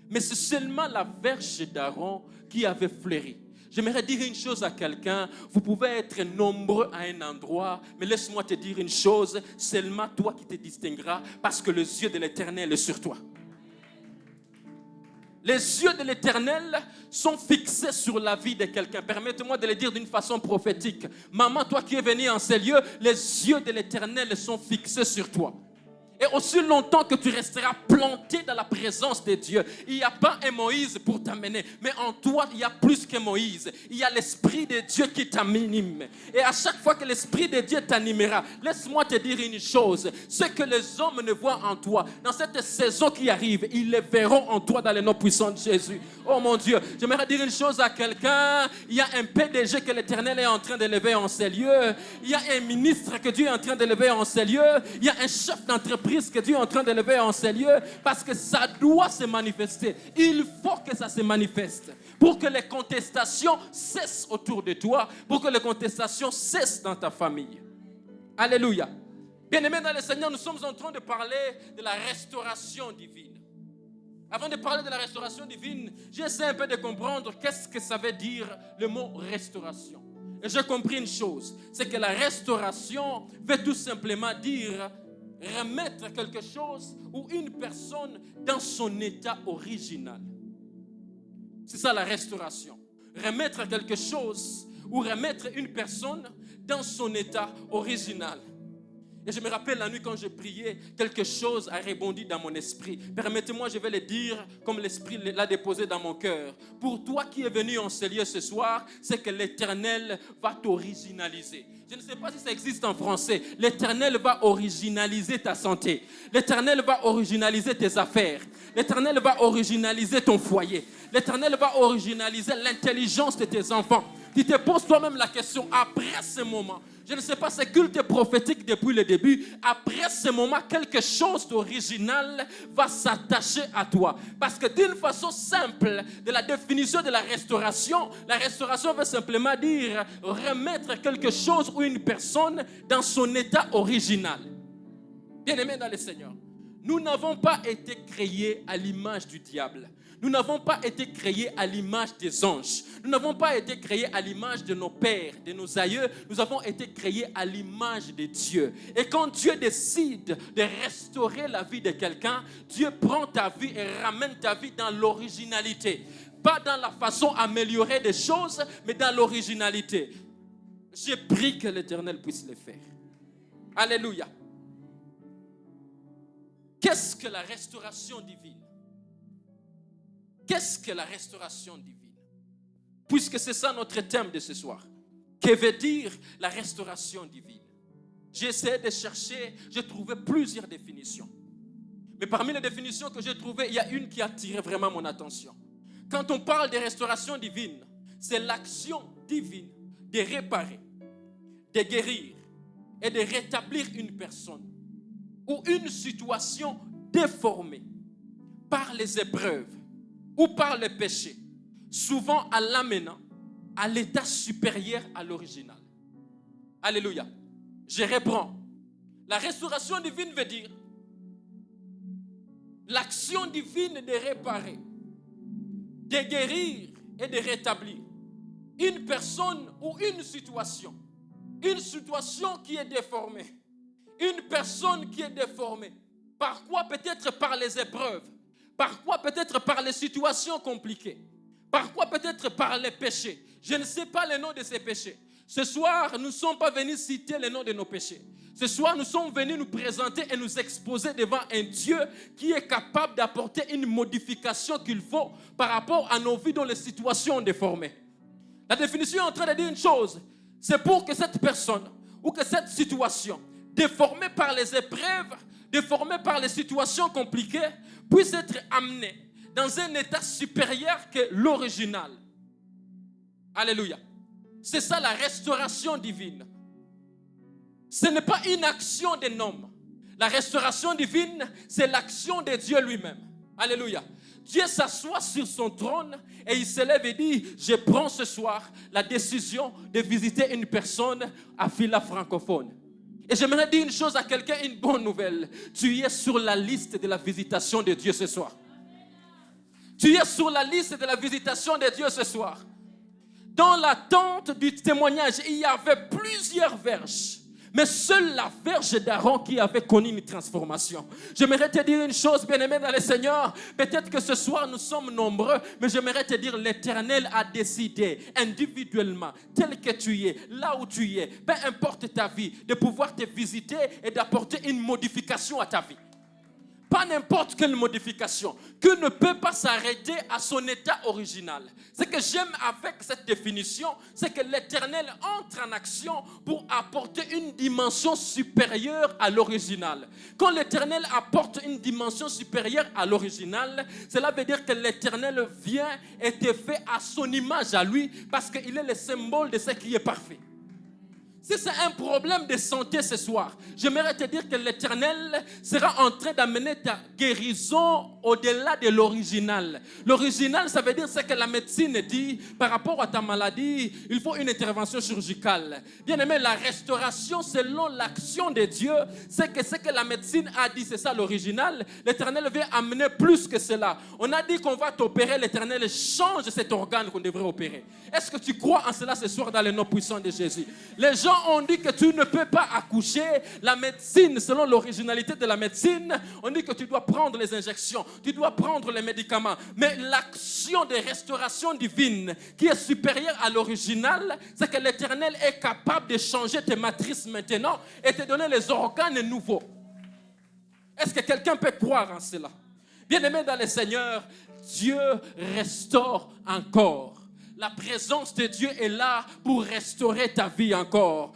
C: Mais c'est seulement la verge d'Aaron qui avait fleuri. J'aimerais dire une chose à quelqu'un. Vous pouvez être nombreux à un endroit, mais laisse-moi te dire une chose. Seulement toi qui te distingueras parce que les yeux de l'Éternel est sur toi. Les yeux de l'Éternel sont fixés sur la vie de quelqu'un. Permettez-moi de le dire d'une façon prophétique. Maman, toi qui es venue en ces lieux, les yeux de l'Éternel sont fixés sur toi. Et aussi longtemps que tu resteras planté dans la présence de Dieu, il n'y a pas un Moïse pour t'amener, mais en toi, il y a plus que Moïse. Il y a l'Esprit de Dieu qui t'anime. Et à chaque fois que l'Esprit de Dieu t'animera, laisse-moi te dire une chose. Ce que les hommes ne voient en toi, dans cette saison qui arrive, ils le verront en toi dans le nom puissant de Jésus. Oh mon Dieu, j'aimerais dire une chose à quelqu'un. Il y a un PDG que l'Éternel est en train d'élever en ces lieux. Il y a un ministre que Dieu est en train d'élever en ces lieux. Il y a un chef d'entreprise que Dieu est en train d'élever en ces lieux, parce que ça doit se manifester. Il faut que ça se manifeste pour que les contestations cessent autour de toi, pour que les contestations cessent dans ta famille. Alléluia. Bien-aimés dans le Seigneur, nous sommes en train de parler de la restauration divine. Avant de parler de la restauration divine, j'essaie un peu de comprendre qu'est-ce que ça veut dire le mot restauration. Et j'ai compris une chose, c'est que la restauration veut tout simplement dire remettre quelque chose ou une personne dans son état original. C'est ça la restauration. Remettre quelque chose ou remettre une personne dans son état original. Et je me rappelle la nuit quand je priais, quelque chose a rebondi dans mon esprit. Permettez-moi, je vais le dire comme l'Esprit l'a déposé dans mon cœur. Pour toi qui es venu en ce lieu ce soir, c'est que l'Éternel va t'originaliser. Je ne sais pas si ça existe en français. L'Éternel va originaliser ta santé. L'Éternel va originaliser tes affaires. L'Éternel va originaliser ton foyer. L'Éternel va originaliser l'intelligence de tes enfants. tu te poses toi-même la question, après ce moment, je ne sais pas, c'est culte prophétique depuis le début, après ce moment, quelque chose d'original va s'attacher à toi. Parce que d'une façon simple, de la définition de la restauration veut simplement dire remettre quelque chose ou une personne dans son état original. Bien-aimés dans le Seigneur, nous n'avons pas été créés à l'image du diable. Nous n'avons pas été créés à l'image des anges. Nous n'avons pas été créés à l'image de nos pères, de nos aïeux. Nous avons été créés à l'image de Dieu. Et quand Dieu décide de restaurer la vie de quelqu'un, Dieu prend ta vie et ramène ta vie dans l'originalité. Pas dans la façon améliorée des choses, mais dans l'originalité. Je prie que l'Éternel puisse le faire. Alléluia. Qu'est-ce que la restauration divine? Qu'est-ce que la restauration divine? Puisque c'est ça notre thème de ce soir. Que veut dire la restauration divine? J'ai essayé de chercher, j'ai trouvé plusieurs définitions. Mais parmi les définitions que j'ai trouvées, il y a une qui a attiré vraiment mon attention. Quand on parle de restauration divine, c'est l'action divine de réparer, de guérir et de rétablir une personne ou une situation déformée par les épreuves ou par le péché, souvent en l'amenant à l'état supérieur à l'original. Alléluia. Je reprends. La restauration divine veut dire l'action divine de réparer, de guérir et de rétablir une personne ou une situation qui est déformée, une personne qui est déformée. Par quoi? Peut-être par les épreuves. Par quoi? Peut-être par les situations compliquées. Par quoi? Peut-être par les péchés. Je ne sais pas le nom de ces péchés. Ce soir, nous ne sommes pas venus citer le nom de nos péchés. Ce soir, nous sommes venus nous présenter et nous exposer devant un Dieu qui est capable d'apporter une modification qu'il faut par rapport à nos vies dans les situations déformées. La définition est en train de dire une chose. C'est pour que cette personne ou que cette situation déformée par les épreuves, déformée par les situations compliquées, puisse être amenée dans un état supérieur que l'original. Alléluia. C'est ça la restauration divine. Ce n'est pas une action d'un homme. La restauration divine, c'est l'action de Dieu lui-même. Alléluia. Dieu s'assoit sur son trône et il se lève et dit, je prends ce soir la décision de visiter une personne à Villa francophone. Et j'aimerais dire une chose à quelqu'un, une bonne nouvelle. Tu es sur la liste de la visitation de Dieu ce soir. Tu es sur la liste de la visitation de Dieu ce soir. Dans la tente du témoignage, il y avait plusieurs verges. Mais seule la verge d'Aaron qui avait connu une transformation. J'aimerais te dire une chose, bien-aimé dans le Seigneur. Peut-être que ce soir nous sommes nombreux, mais j'aimerais te dire l'Éternel a décidé individuellement, tel que tu es, là où tu es, peu importe ta vie, de pouvoir te visiter et d'apporter une modification à ta vie. Pas n'importe quelle modification, qui ne peut pas s'arrêter à son état original. Ce que j'aime avec cette définition, c'est que l'Éternel entre en action pour apporter une dimension supérieure à l'original. Quand l'Éternel apporte une dimension supérieure à l'original, cela veut dire que l'Éternel vient et te fait à son image à lui, parce qu'il est le symbole de ce qui est parfait. Si c'est un problème de santé ce soir, j'aimerais te dire que l'Éternel sera en train d'amener ta guérison au-delà de l'original. L'original, ça veut dire ce que la médecine dit par rapport à ta maladie. Il faut une intervention chirurgicale. Bien aimé, la restauration selon l'action de Dieu, c'est que ce que la médecine a dit, c'est ça l'original. L'Éternel vient amener plus que cela. On a dit qu'on va t'opérer, l'Éternel change cet organe qu'on devrait opérer. Est-ce que tu crois en cela ce soir dans le nom puissant de Jésus? Les gens ont dit que tu ne peux pas accoucher. La médecine, selon l'originalité de la médecine, on dit que tu dois prendre les injections, tu dois prendre les médicaments. Mais l'action de restauration divine qui est supérieure à l'original, c'est que l'Éternel est capable de changer tes matrices maintenant et te donner les organes nouveaux. Est-ce que quelqu'un peut croire en cela? Bien-aimé dans le Seigneur, Dieu restaure encore. La présence de Dieu est là pour restaurer ta vie encore.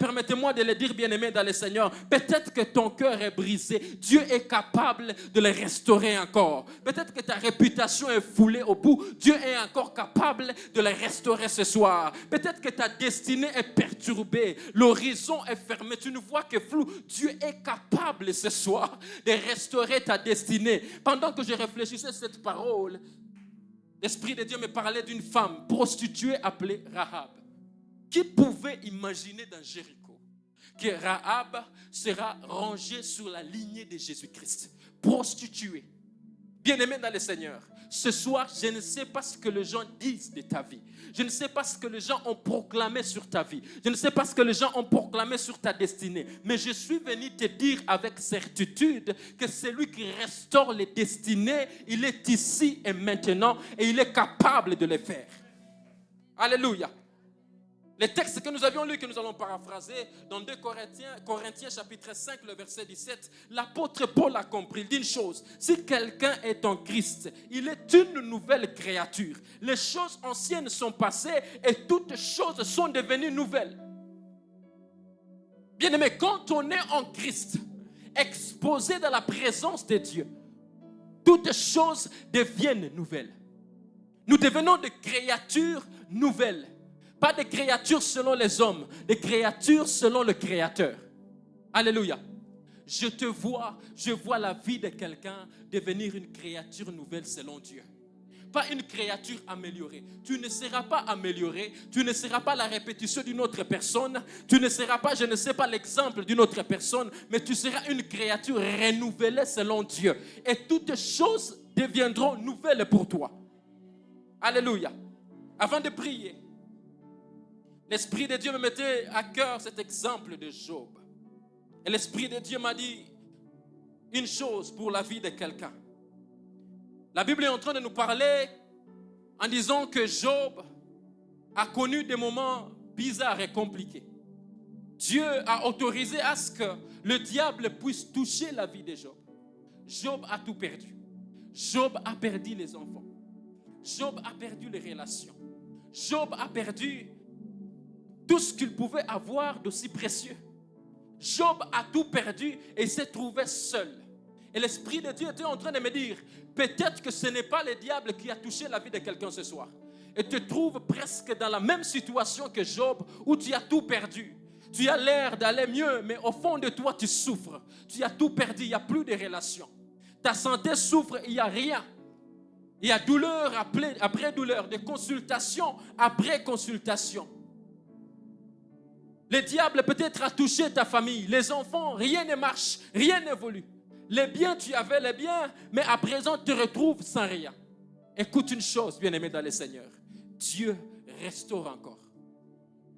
C: Permettez-moi de le dire, bien-aimé dans le Seigneur. Peut-être que ton cœur est brisé. Dieu est capable de le restaurer encore. Peut-être que ta réputation est foulée au bout. Dieu est encore capable de le restaurer ce soir. Peut-être que ta destinée est perturbée. L'horizon est fermé. Tu ne vois que flou. Dieu est capable ce soir de restaurer ta destinée. Pendant que je réfléchissais à cette parole, l'Esprit de Dieu me parlait d'une femme prostituée appelée Rahab. Qui pouvait imaginer dans Jéricho que Rahab sera rangée sur la lignée de Jésus-Christ? Prostituée. Bien-aimé dans le Seigneur, ce soir, je ne sais pas ce que les gens disent de ta vie. Je ne sais pas ce que les gens ont proclamé sur ta vie. Je ne sais pas ce que les gens ont proclamé sur ta destinée. Mais je suis venu te dire avec certitude que celui qui restaure les destinées, il est ici et maintenant et il est capable de le faire. Alléluia. Le texte que nous avions lu, que nous allons paraphraser dans 2 Corinthiens chapitre 5, le verset 17, l'apôtre Paul a compris. Il dit une chose: si quelqu'un est en Christ, il est une nouvelle créature. Les choses anciennes sont passées et toutes choses sont devenues nouvelles. Bien-aimé, quand on est en Christ, exposé dans la présence de Dieu, toutes choses deviennent nouvelles. Nous devenons des créatures nouvelles. Pas des créatures selon les hommes, des créatures selon le Créateur. Alléluia. Je vois la vie de quelqu'un devenir une créature nouvelle selon Dieu. Pas une créature améliorée. Tu ne seras pas amélioré, tu ne seras pas la répétition d'une autre personne, tu ne seras pas, je ne sais pas, l'exemple d'une autre personne, mais tu seras une créature renouvelée selon Dieu. Et toutes choses deviendront nouvelles pour toi. Alléluia. Avant de prier, l'Esprit de Dieu me mettait à cœur cet exemple de Job. Et l'Esprit de Dieu m'a dit une chose pour la vie de quelqu'un. La Bible est en train de nous parler en disant que Job a connu des moments bizarres et compliqués. Dieu a autorisé à ce que le diable puisse toucher la vie de Job. Job a tout perdu. Job a perdu les enfants. Job a perdu les relations. Job a perdu tout ce qu'il pouvait avoir d'aussi précieux. Job a tout perdu et s'est trouvé seul. Et l'Esprit de Dieu était en train de me dire, peut-être que ce n'est pas le diable qui a touché la vie de quelqu'un ce soir. Et te trouves presque dans la même situation que Job, où tu as tout perdu. Tu as l'air d'aller mieux, mais au fond de toi, tu souffres. Tu as tout perdu, il n'y a plus de relations. Ta santé souffre, il n'y a rien. Il y a douleur après douleur, des consultations après consultations. Le diable peut-être a touché ta famille, les enfants, rien ne marche, rien n'évolue. Les biens, tu avais les biens, mais à présent, tu te retrouves sans rien. Écoute une chose, bien-aimé dans le Seigneur. Dieu restaure encore.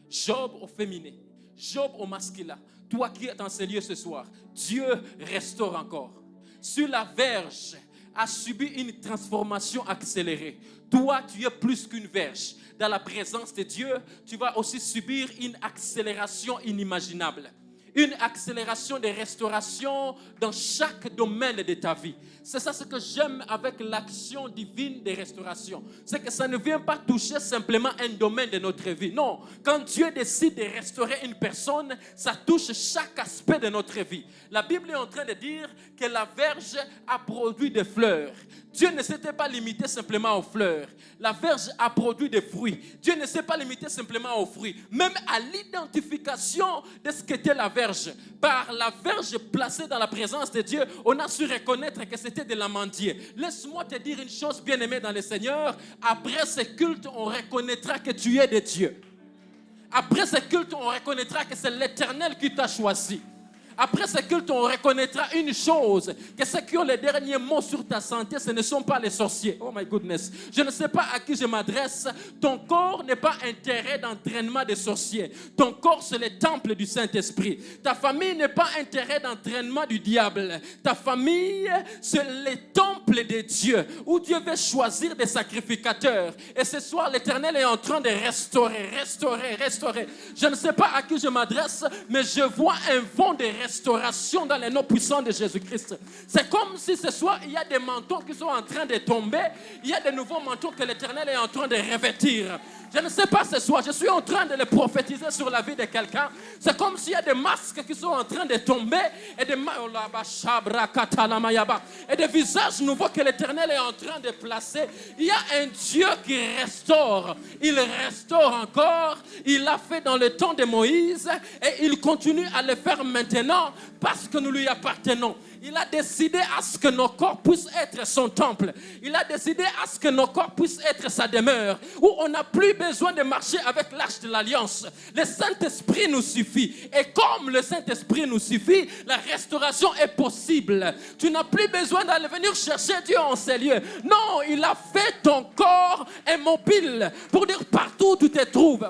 C: Job au féminin, Job au masculin. Toi qui es dans ces lieux ce soir, Dieu restaure encore. Sur la verge a subi une transformation accélérée. Toi, tu es plus qu'une verge. Dans la présence de Dieu, tu vas aussi subir une accélération inimaginable. Une accélération de restauration dans chaque domaine de ta vie. C'est ça ce que j'aime avec l'action divine de restauration. C'est que ça ne vient pas toucher simplement un domaine de notre vie. Non, quand Dieu décide de restaurer une personne, ça touche chaque aspect de notre vie. La Bible est en train de dire que la verge a produit des fleurs. Dieu ne s'était pas limité simplement aux fleurs. La verge a produit des fruits. Dieu ne s'est pas limité simplement aux fruits. Même à l'identification de ce qu'était la verge. Par la verge placée dans la présence de Dieu, on a su reconnaître que c'était de l'amandier. Laisse-moi te dire une chose, bien-aimé dans le Seigneur. Après ce culte, on reconnaîtra que tu es de Dieu. Après ce culte, on reconnaîtra que c'est l'Éternel qui t'a choisi. Après ce culte, on reconnaîtra une chose, que ceux qui ont les derniers mots sur ta santé, ce ne sont pas les sorciers. Oh my goodness. Je ne sais pas à qui je m'adresse. Ton corps n'est pas un terrain d'entraînement des sorciers. Ton corps, c'est le temple du Saint-Esprit. Ta famille n'est pas un terrain d'entraînement du diable. Ta famille, c'est le temple temple de Dieu, où Dieu veut choisir des sacrificateurs. Et ce soir, l'Éternel est en train de restaurer. Je ne sais pas à qui je m'adresse, mais je vois un vent de restauration dans les noms puissants de Jésus-Christ. C'est comme si ce soir, il y a des manteaux qui sont en train de tomber. Il y a de nouveaux manteaux que l'Éternel est en train de revêtir. Je ne sais pas ce soir, je suis en train de le prophétiser sur la vie de quelqu'un. C'est comme s'il y a des masques qui sont en train de tomber et des visages nouveaux que l'Éternel est en train de placer. Il y a un Dieu qui restaure. Il restaure encore. Il l'a fait dans le temps de Moïse et il continue à le faire maintenant parce que nous lui appartenons. Il a décidé à ce que nos corps puissent être son temple. Il a décidé à ce que nos corps puissent être sa demeure, où on n'a plus besoin de marcher avec l'arche de l'alliance. Le Saint-Esprit nous suffit. Et comme le Saint-Esprit nous suffit, la restauration est possible. Tu n'as plus besoin d'aller venir chercher Dieu en ces lieux. Non, il a fait ton corps immobile pour dire partout où tu te trouves.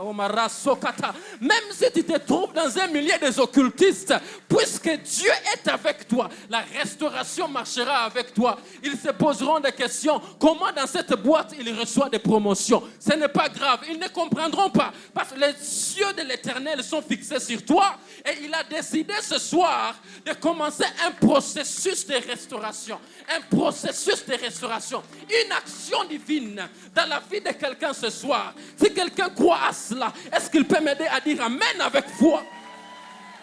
C: Même si tu te trouves dans un milieu des occultistes, puisque Dieu est avec toi, la restauration marchera avec toi. Ils se poseront des questions. Comment dans cette boîte il reçoit des promotions? Ce n'est pas grave. Ils ne comprendront pas. Parce que les yeux de l'Éternel sont fixés sur toi. Et il a décidé ce soir de commencer un processus de restauration. Un processus de restauration. Une action divine dans la vie de quelqu'un ce soir. Si quelqu'un croit à cela, est-ce qu'il peut m'aider à dire Amen avec foi?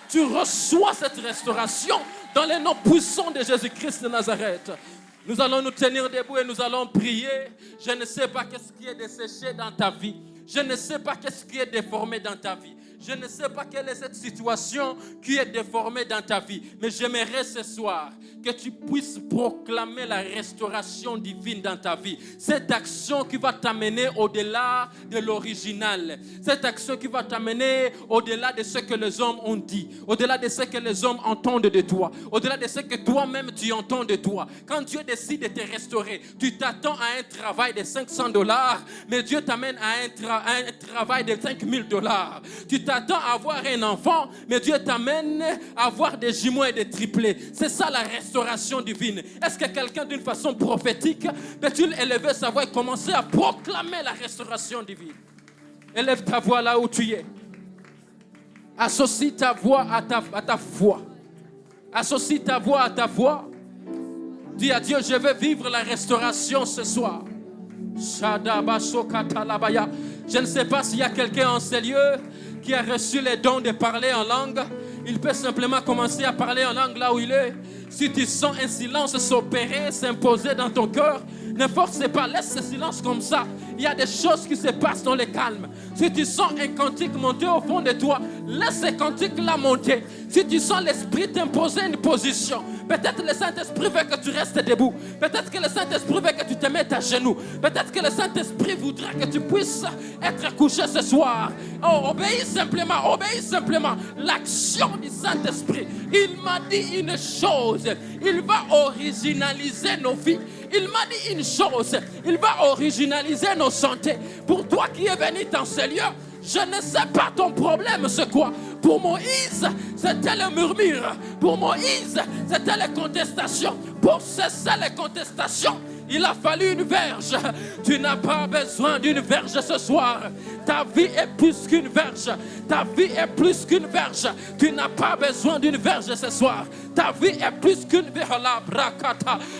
C: Tu reçois cette restauration dans les noms puissants de Jésus-Christ de Nazareth. Nous allons nous tenir debout et nous allons prier. Je ne sais pas qu'est-ce qui est desséché dans ta vie. Je ne sais pas qu'est-ce qui est déformé dans ta vie. Je ne sais pas quelle est cette situation qui est déformée dans ta vie. Mais j'aimerais ce soir que tu puisses proclamer la restauration divine dans ta vie. Cette action qui va t'amener au-delà de l'original. Cette action qui va t'amener au-delà de ce que les hommes ont dit. Au-delà de ce que les hommes entendent de toi. Au-delà de ce que toi-même tu entends de toi. Quand Dieu décide de te restaurer, tu t'attends à un travail de $500, mais Dieu t'amène à un travail de $5,000. Tu t'attends à avoir un enfant, mais Dieu t'amène à avoir des jumeaux et des triplés. C'est ça la restauration divine. Est-ce que quelqu'un d'une façon prophétique peut-tu élever sa voix et commencer à proclamer la restauration divine? Élève ta voix là où tu es. Associe ta voix à ta foi. Associe ta voix à ta foi. Dis à Dieu, je veux vivre la restauration ce soir. Je ne sais pas s'il y a quelqu'un en ces lieux qui a reçu les dons de parler en langue. Il peut simplement commencer à parler en langue là où il est. Si tu sens un silence s'opérer, s'imposer dans ton cœur, ne force pas, laisse ce silence comme ça. Il y a des choses qui se passent dans le calme. Si tu sens un cantique monter au fond de toi, laisse ce cantique-là monter. Si tu sens l'Esprit t'imposer une position, peut-être le Saint-Esprit veut que tu restes debout. Peut-être que le Saint-Esprit veut que tu te mettes à genoux. Peut-être que le Saint-Esprit voudrait que tu puisses être couché ce soir. Oh, obéis simplement. L'action du Saint-Esprit. Il m'a dit une chose. Il va originaliser nos vies. Il m'a dit une chose. Il va originaliser nos santé. Pour toi qui es venu dans ce lieu, je ne sais pas ton problème, c'est quoi? Pour Moïse, c'était le murmure. Pour Moïse, c'était les contestations. Pour cesser les contestations, il a fallu une verge. Tu n'as pas besoin d'une verge ce soir. Ta vie est plus qu'une verge. Ta vie est plus qu'une verge. Tu n'as pas besoin d'une verge ce soir. Ta vie est plus qu'une verge.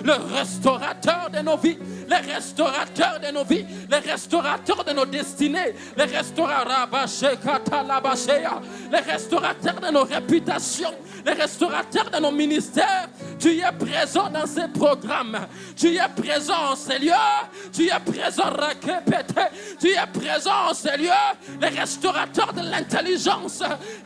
C: Le restaurateur de nos vies. Le restaurateur de nos vies. Le restaurateur de nos destinées. Le restaurateur de nos réputations. Le restaurateur de nos ministères. Tu es présent dans ces programmes. Tu es présent en ces lieux. Tu es présent, tu es présent en ces lieux. Le restaurateur de l'intelligence.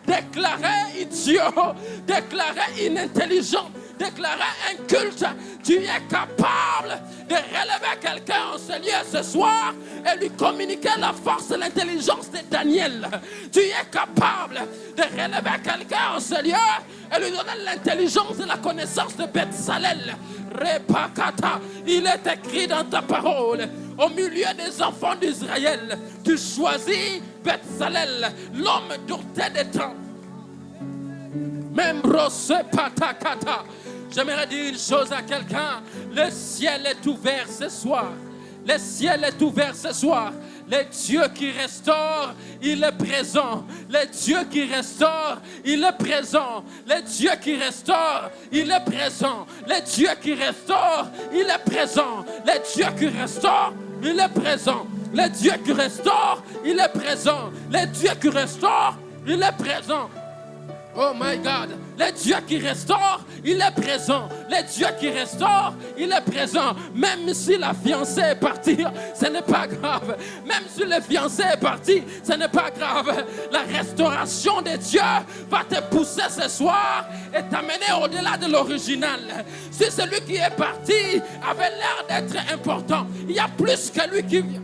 C: Déclaré idiot. Déclaré inintelligent. Déclarer un culte. Tu es capable de relever quelqu'un en ce lieu ce soir et lui communiquer la force et l'intelligence de Daniel. Tu es capable de relever quelqu'un en ce lieu et lui donner l'intelligence et la connaissance de Bethsalel. Repakata, il est écrit dans ta parole, au milieu des enfants d'Israël, tu choisis Bethsalel, l'homme doté des temps. Même Rose Patakata. J'aimerais dire une chose à quelqu'un. Le ciel est ouvert ce soir. Le ciel est ouvert ce soir. Le Dieu qui restaure, il est présent. Le Dieu qui restaure, il est présent. Le Dieu qui restaure, il est présent. Le Dieu qui restaure, il est présent. Le Dieu qui restaure, il est présent. Le Dieu qui restaure, il est présent. Le Dieu qui restaure, il est présent. Oh my God, le Dieu qui restaure, il est présent. Le Dieu qui restaure, il est présent. Même si la fiancée est partie, ce n'est pas grave. Même si le fiancé est parti, ce n'est pas grave. La restauration de Dieu va te pousser ce soir et t'amener au-delà de l'original. Si celui qui est parti avait l'air d'être important, il y a plus que lui qui vient.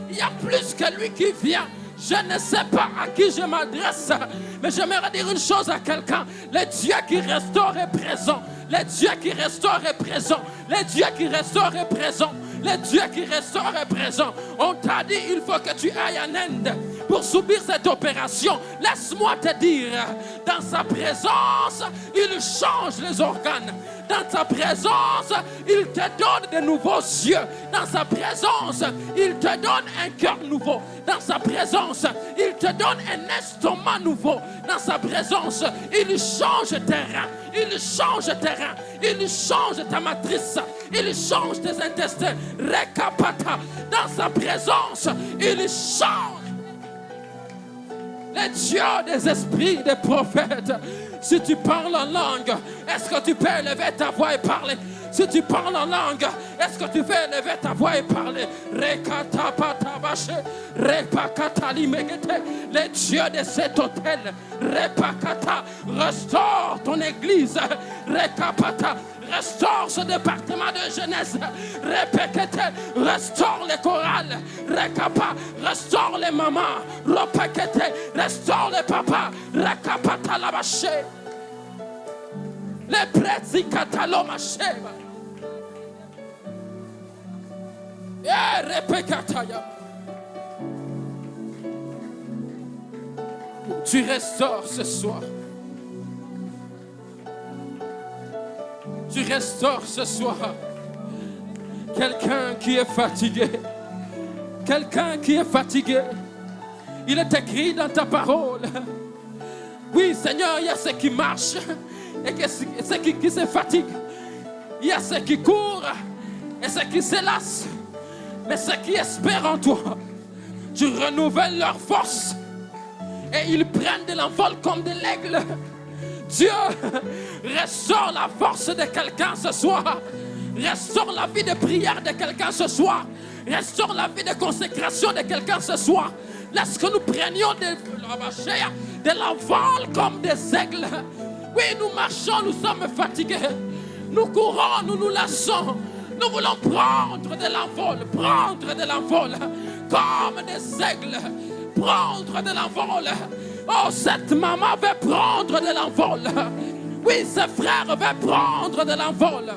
C: Il y a plus que lui qui vient. Je ne sais pas à qui je m'adresse, mais j'aimerais dire une chose à quelqu'un. Le Dieu qui restaure est présent. Le Dieu qui restaure est présent. Le Dieu qui restaure est présent. Le Dieu qui restaure est présent. On t'a dit il faut que tu ailles en Inde pour subir cette opération. Laisse-moi te dire, dans sa présence, il change les organes. Dans sa présence, il te donne de nouveaux yeux. Dans sa présence, il te donne un cœur nouveau. Dans sa présence, il te donne un estomac nouveau. Dans sa présence, il change tes reins. Il change tes reins. Il change ta matrice. Il change tes intestins. Rekapata. Dans sa présence, il change. Le Dieu des esprits, des prophètes. Si tu parles en langue, est-ce que tu peux élever ta voix et parler? Si tu parles en langue, est-ce que tu peux élever ta voix et parler? Le Dieu de cet hôtel, restaure ton église. Restaure ce département de jeunesse. Restaure les chorales. Restaure les mamans. Restaure les papas. Les prêtres catalomacheba. Tu restaures ce soir. Tu restaures ce soir. Quelqu'un qui est fatigué. Quelqu'un qui est fatigué. Il est écrit dans ta parole. Oui, Seigneur, il y a ceux qui marchent et ceux qui se fatiguent. Il y a ceux qui courent et ceux qui se lassent. Mais ceux qui espèrent en toi, tu renouvelles leur force et ils prennent de l'envol comme de l'aigle. Dieu, restaure la force de quelqu'un ce soir. Restaure la vie de prière de quelqu'un ce soir. Restaure la vie de consécration de quelqu'un ce soir. Laisse que nous prenions de l'envol comme des aigles. Oui, nous marchons, nous sommes fatigués. Nous courons, nous nous lassons. Nous voulons prendre de l'envol, comme des aigles. Prendre de l'envol. Oh, cette maman veut prendre de l'envol. Oui, ses frères veulent prendre de l'envol.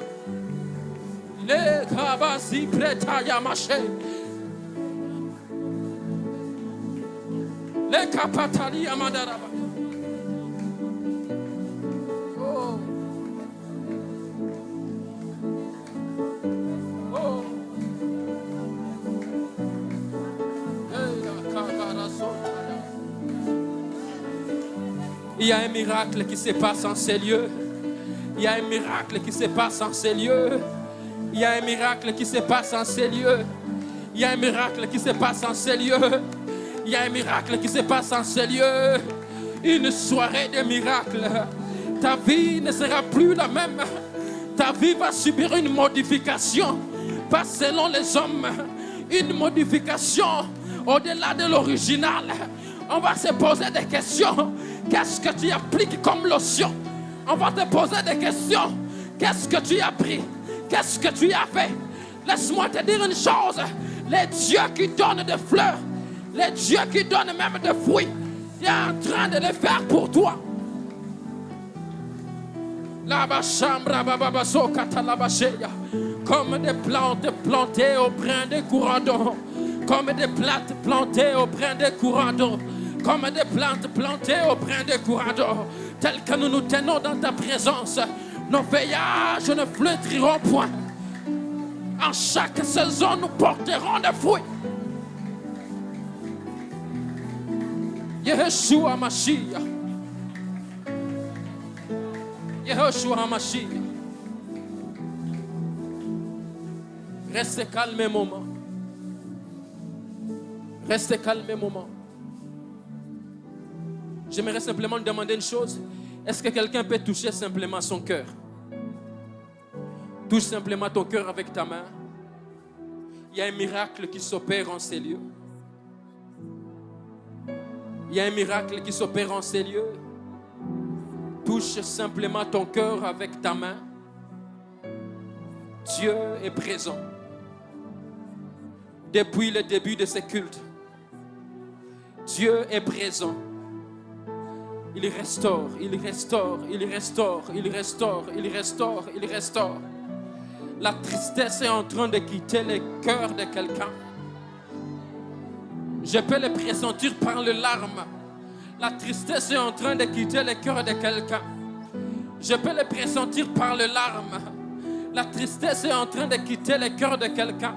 C: Les kabasi pretaya maché. Les kapatali amandaraba. Oh. Oh. Il y a un miracle qui se passe en ces lieux. Il y a un miracle qui se passe en ces lieux. Il y a un miracle qui se passe en ces lieux. Il y a un miracle qui se passe en ces lieux. Il y a un miracle qui se passe en ces lieux. Une soirée de miracles. Ta vie ne sera plus la même. Ta vie va subir une modification. Pas selon les hommes. Une modification au-delà de l'original. On va se poser des questions. Qu'est-ce que tu appliques comme lotion? On va te poser des questions. Qu'est-ce que tu as pris? Qu'est-ce que tu as fait? Laisse-moi te dire une chose. Les dieux qui donnent des fleurs, les dieux qui donnent même des fruits, il est en train de les faire pour toi. Comme des plantes plantées au brin des courants d'eau. Comme des plantes plantées au brin des courants d'eau. Comme des plantes plantées au brin des courants d'eau. tel que nous nous tenons dans ta présence, nos veillages ne flétriront point. En chaque saison, nous porterons des fruits. Yeshua Mashiach. Yeshua Mashiach. Restez calme un moment. Restez calme un moment. J'aimerais simplement demander une chose. Est-ce que quelqu'un peut toucher simplement son cœur? Touche simplement ton cœur avec ta main. Il y a un miracle qui s'opère en ces lieux. Il y a un miracle qui s'opère en ces lieux. Touche simplement ton cœur avec ta main. Dieu est présent. Depuis le début de ce culte, Dieu est présent. Il restaure, il restaure, il restaure, il restaure, il restaure, il restaure. La tristesse est en train de quitter le cœur de quelqu'un. Je peux le pressentir par les larmes. La tristesse est en train de quitter le cœur de quelqu'un. Je peux le pressentir par les larmes. La tristesse est en train de quitter le cœur de quelqu'un.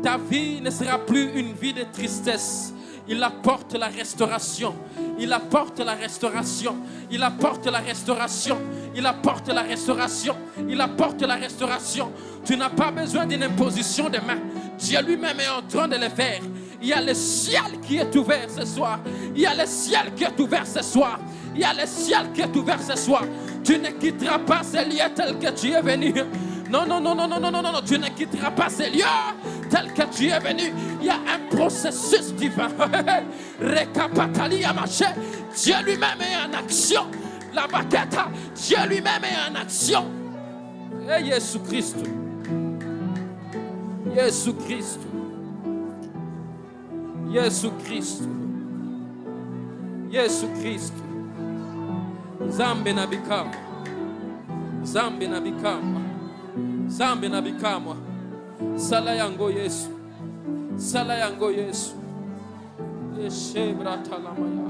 C: Ta vie ne sera plus une vie de tristesse. Il apporte la restauration. Il apporte la restauration. Il apporte la restauration. Il apporte la restauration. Il apporte la restauration. Tu n'as pas besoin d'une imposition de main. Dieu lui-même est en train de le faire. Il y a le ciel qui est ouvert ce soir. Il y a le ciel qui est ouvert ce soir. Il y a le ciel qui est ouvert ce soir. Tu ne quitteras pas ce lieu tel que tu es venu. Non, non, non, non, non, non, non, non, tu ne quitteras pas ces lieux tel que tu es venu. Il y a un processus divin. Dieu lui-même est en action. La baguette, Dieu lui-même est en action. Et Jésus Christ. Jésus Christ. Jésus Christ. Jésus Christ. Zambe na bikama. Zambe na bikama. Zambe na bikamwa. Sala yango Yesu. Sala yango Yesu. Yeshebra talamaya.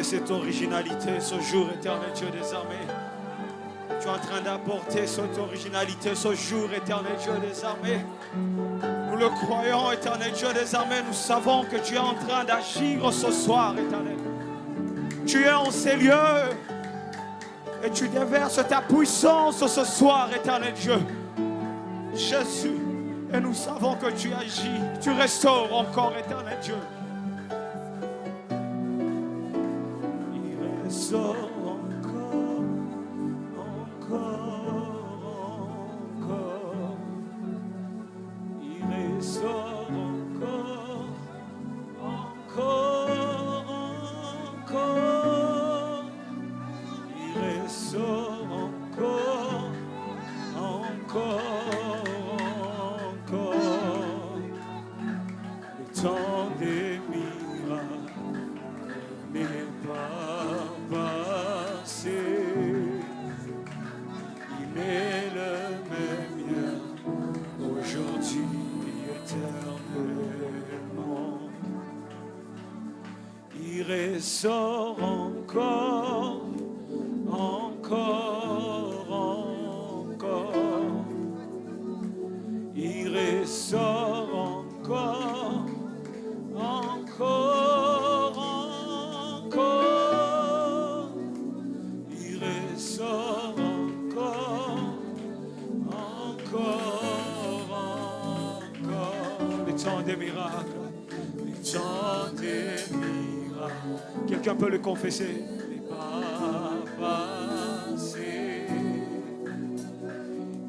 A: Cette originalité, ce jour éternel, Dieu des armées. Tu es en train d'apporter cette originalité, ce jour éternel, Dieu des armées. Nous le croyons, éternel, Dieu des armées. Nous savons que tu es en train d'agir ce soir, éternel. Tu es en ces lieux et tu déverses ta puissance ce soir, éternel Dieu. Jésus, et nous savons que tu agis, tu restaures encore, éternel Dieu.
D: Ressort encore, encore, encore. Il ressort encore, encore, encore. Il ressort encore, encore, encore. Le temps des miracles, le temps des miracles.
A: Quelqu'un peut le confesser.
D: Les pas passés,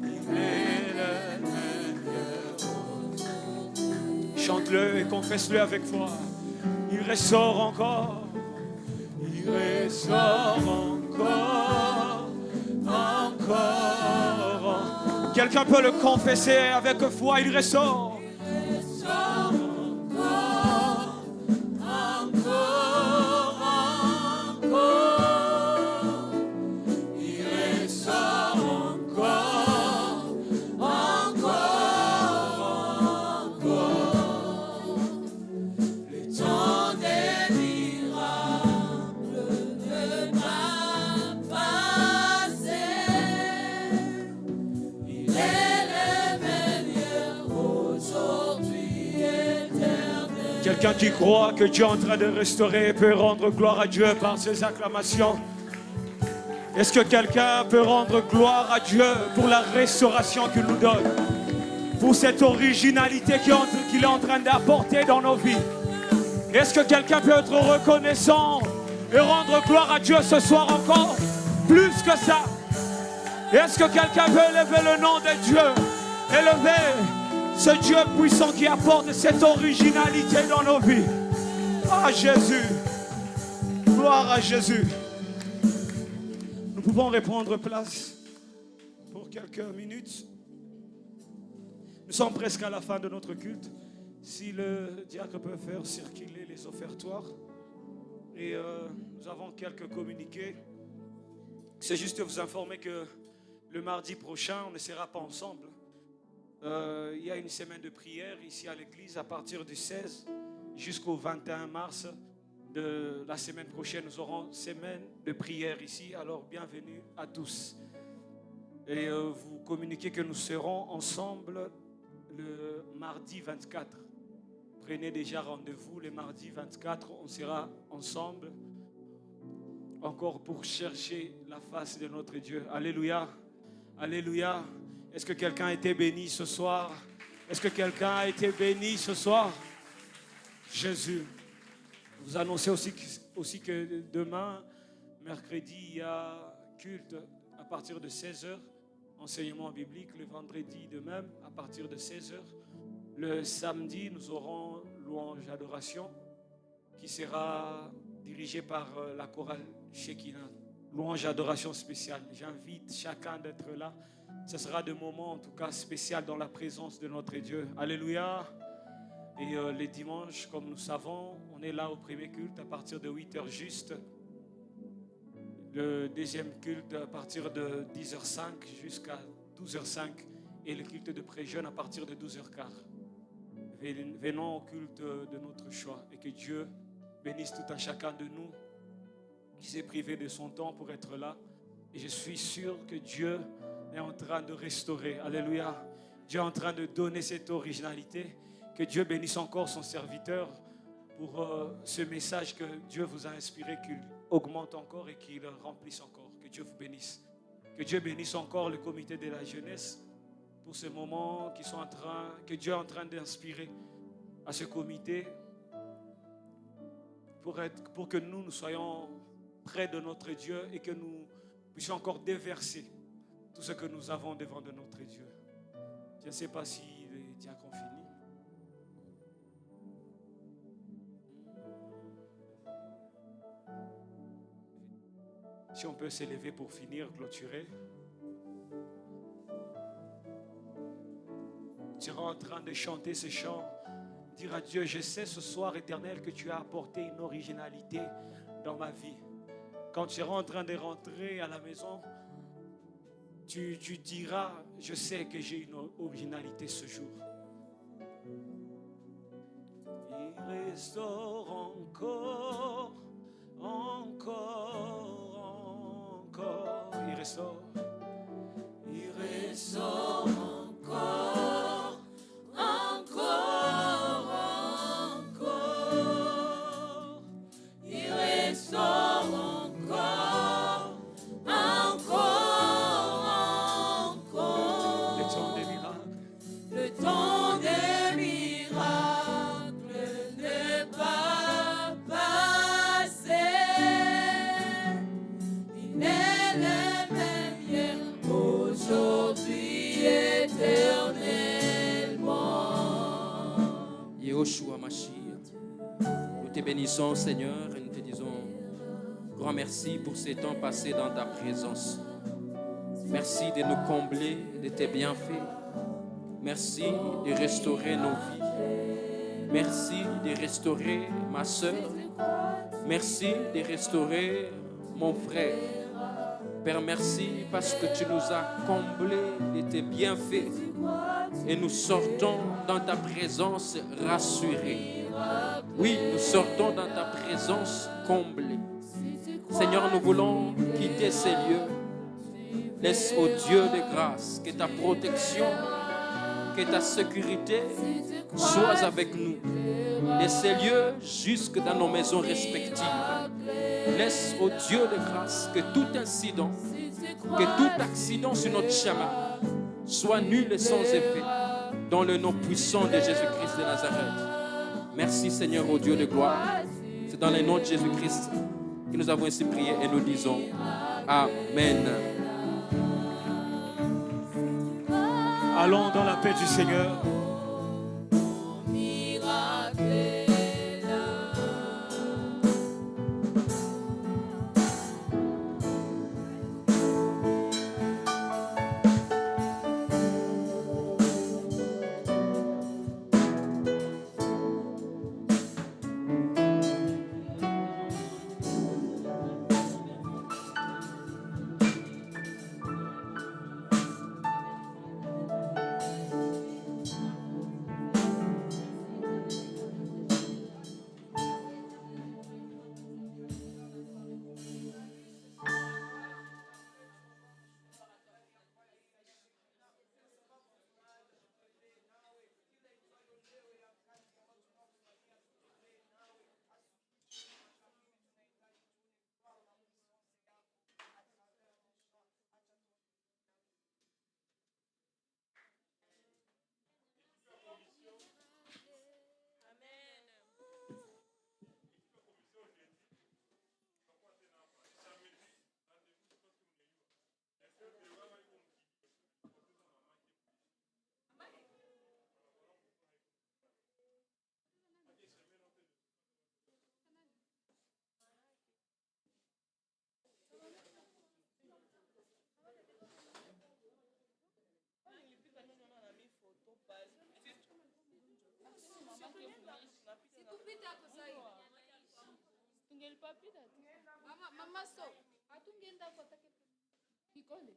D: il est le même. confesse-le et confesse-le avec foi. Il ressort encore. Il ressort encore. Encore. Quelqu'un peut le confesser avec foi. Il ressort. Quelqu'un qui croit que Dieu est en train de restaurer peut rendre gloire à Dieu par ses acclamations. Est-ce que quelqu'un peut rendre gloire à Dieu pour la restauration qu'il nous donne, pour cette originalité qu'il est en train d'apporter dans nos vies? Est-ce que quelqu'un peut être reconnaissant et rendre gloire à Dieu ce soir encore? Plus que ça. Est-ce que quelqu'un peut élever le nom de Dieu? Élever ce Dieu puissant qui apporte cette originalité dans nos vies. Ah Jésus, gloire à Jésus. Nous pouvons reprendre place pour quelques minutes. Nous sommes presque à la fin de notre culte. Si le diacre peut faire circuler les offertoires. Et nous avons quelques communiqués. C'est juste vous informer que le mardi prochain, on ne sera pas ensemble. Il y a une semaine de prière ici à l'église à partir du 16 jusqu'au 21 mars de la semaine prochaine. Nous aurons une semaine de prière ici. Alors bienvenue à tous. Et vous communiquez que nous serons ensemble le mardi 24. Prenez déjà rendez-vous le mardi 24. On sera ensemble encore pour chercher la face de notre Dieu. Alléluia. Alléluia. Est-ce que quelqu'un a été béni ce soir? Est-ce que quelqu'un a été béni ce soir? Jésus. Vous annoncez aussi que demain, mercredi, il y a culte à partir de 16h. Enseignement biblique. Le vendredi de même à partir de 16h. Le samedi, nous aurons louange adoration qui sera dirigée par la chorale Shekinah. Louange adoration spéciale. J'invite chacun d'être là. Ce sera des moments en tout cas spéciaux dans la présence de notre Dieu. Alléluia. Et les dimanches, comme nous savons, on est là au premier culte à partir de 8h juste. Le deuxième culte à partir de 10h05 jusqu'à 12h05. Et le culte de pré-jeûne à partir de 12h15. Venons au culte de notre choix. Et que Dieu bénisse tout un chacun de nous qui s'est privé de son temps pour être là. Et je suis sûr que Dieu est en train de restaurer. Alléluia. Dieu est en train de donner cette originalité. Que Dieu bénisse encore son serviteur pour ce message que Dieu vous a inspiré, qu'il augmente encore et qu'il remplisse encore. Que Dieu vous bénisse. Que Dieu bénisse encore le comité de la jeunesse pour ce moment que Dieu est en train d'inspirer à ce comité pour que nous soyons près de notre Dieu et que nous puissions encore déverser tout ce que nous avons devant de notre Dieu. Je ne sais pas si les diacres ont fini. Si on peut s'élever pour finir, clôturer. Tu seras en train de chanter ce chant. Dire à Dieu, je sais ce soir éternel que tu as apporté une originalité dans ma vie. Quand tu seras en train de rentrer à la maison, tu diras, je sais que j'ai une originalité ce jour. Il restaure encore. Il restaure. Il restaure encore. Il restaure encore. Le temps des miracles n'est pas passé. Il est le même
C: te bénissons, Seigneur, et nous te disons grand merci pour ces temps passés dans ta présence. Merci de nous combler de tes bienfaits. Merci de restaurer nos vies. Merci de restaurer ma soeur. Merci de restaurer mon frère. Père, merci parce que tu nous as comblés de tes bienfaits et nous sortons dans ta présence rassurés. Oui, nous sortons dans ta présence comblés. Seigneur, nous voulons quitter ces lieux. Laisse au Dieu de grâce que ta protection, que ta sécurité soit avec nous. De ces lieux jusque dans nos maisons respectives. Laisse au Dieu de grâce que tout incident, que tout accident sur notre chemin soit nul et sans effet. Dans le nom puissant de Jésus-Christ de Nazareth. Merci Seigneur, au Dieu de gloire. C'est dans le nom de Jésus-Christ que nous avons ainsi prié et nous disons Amen.
D: Allons dans la paix du Seigneur.
E: Mama so, atungenda kwa take. Kikole.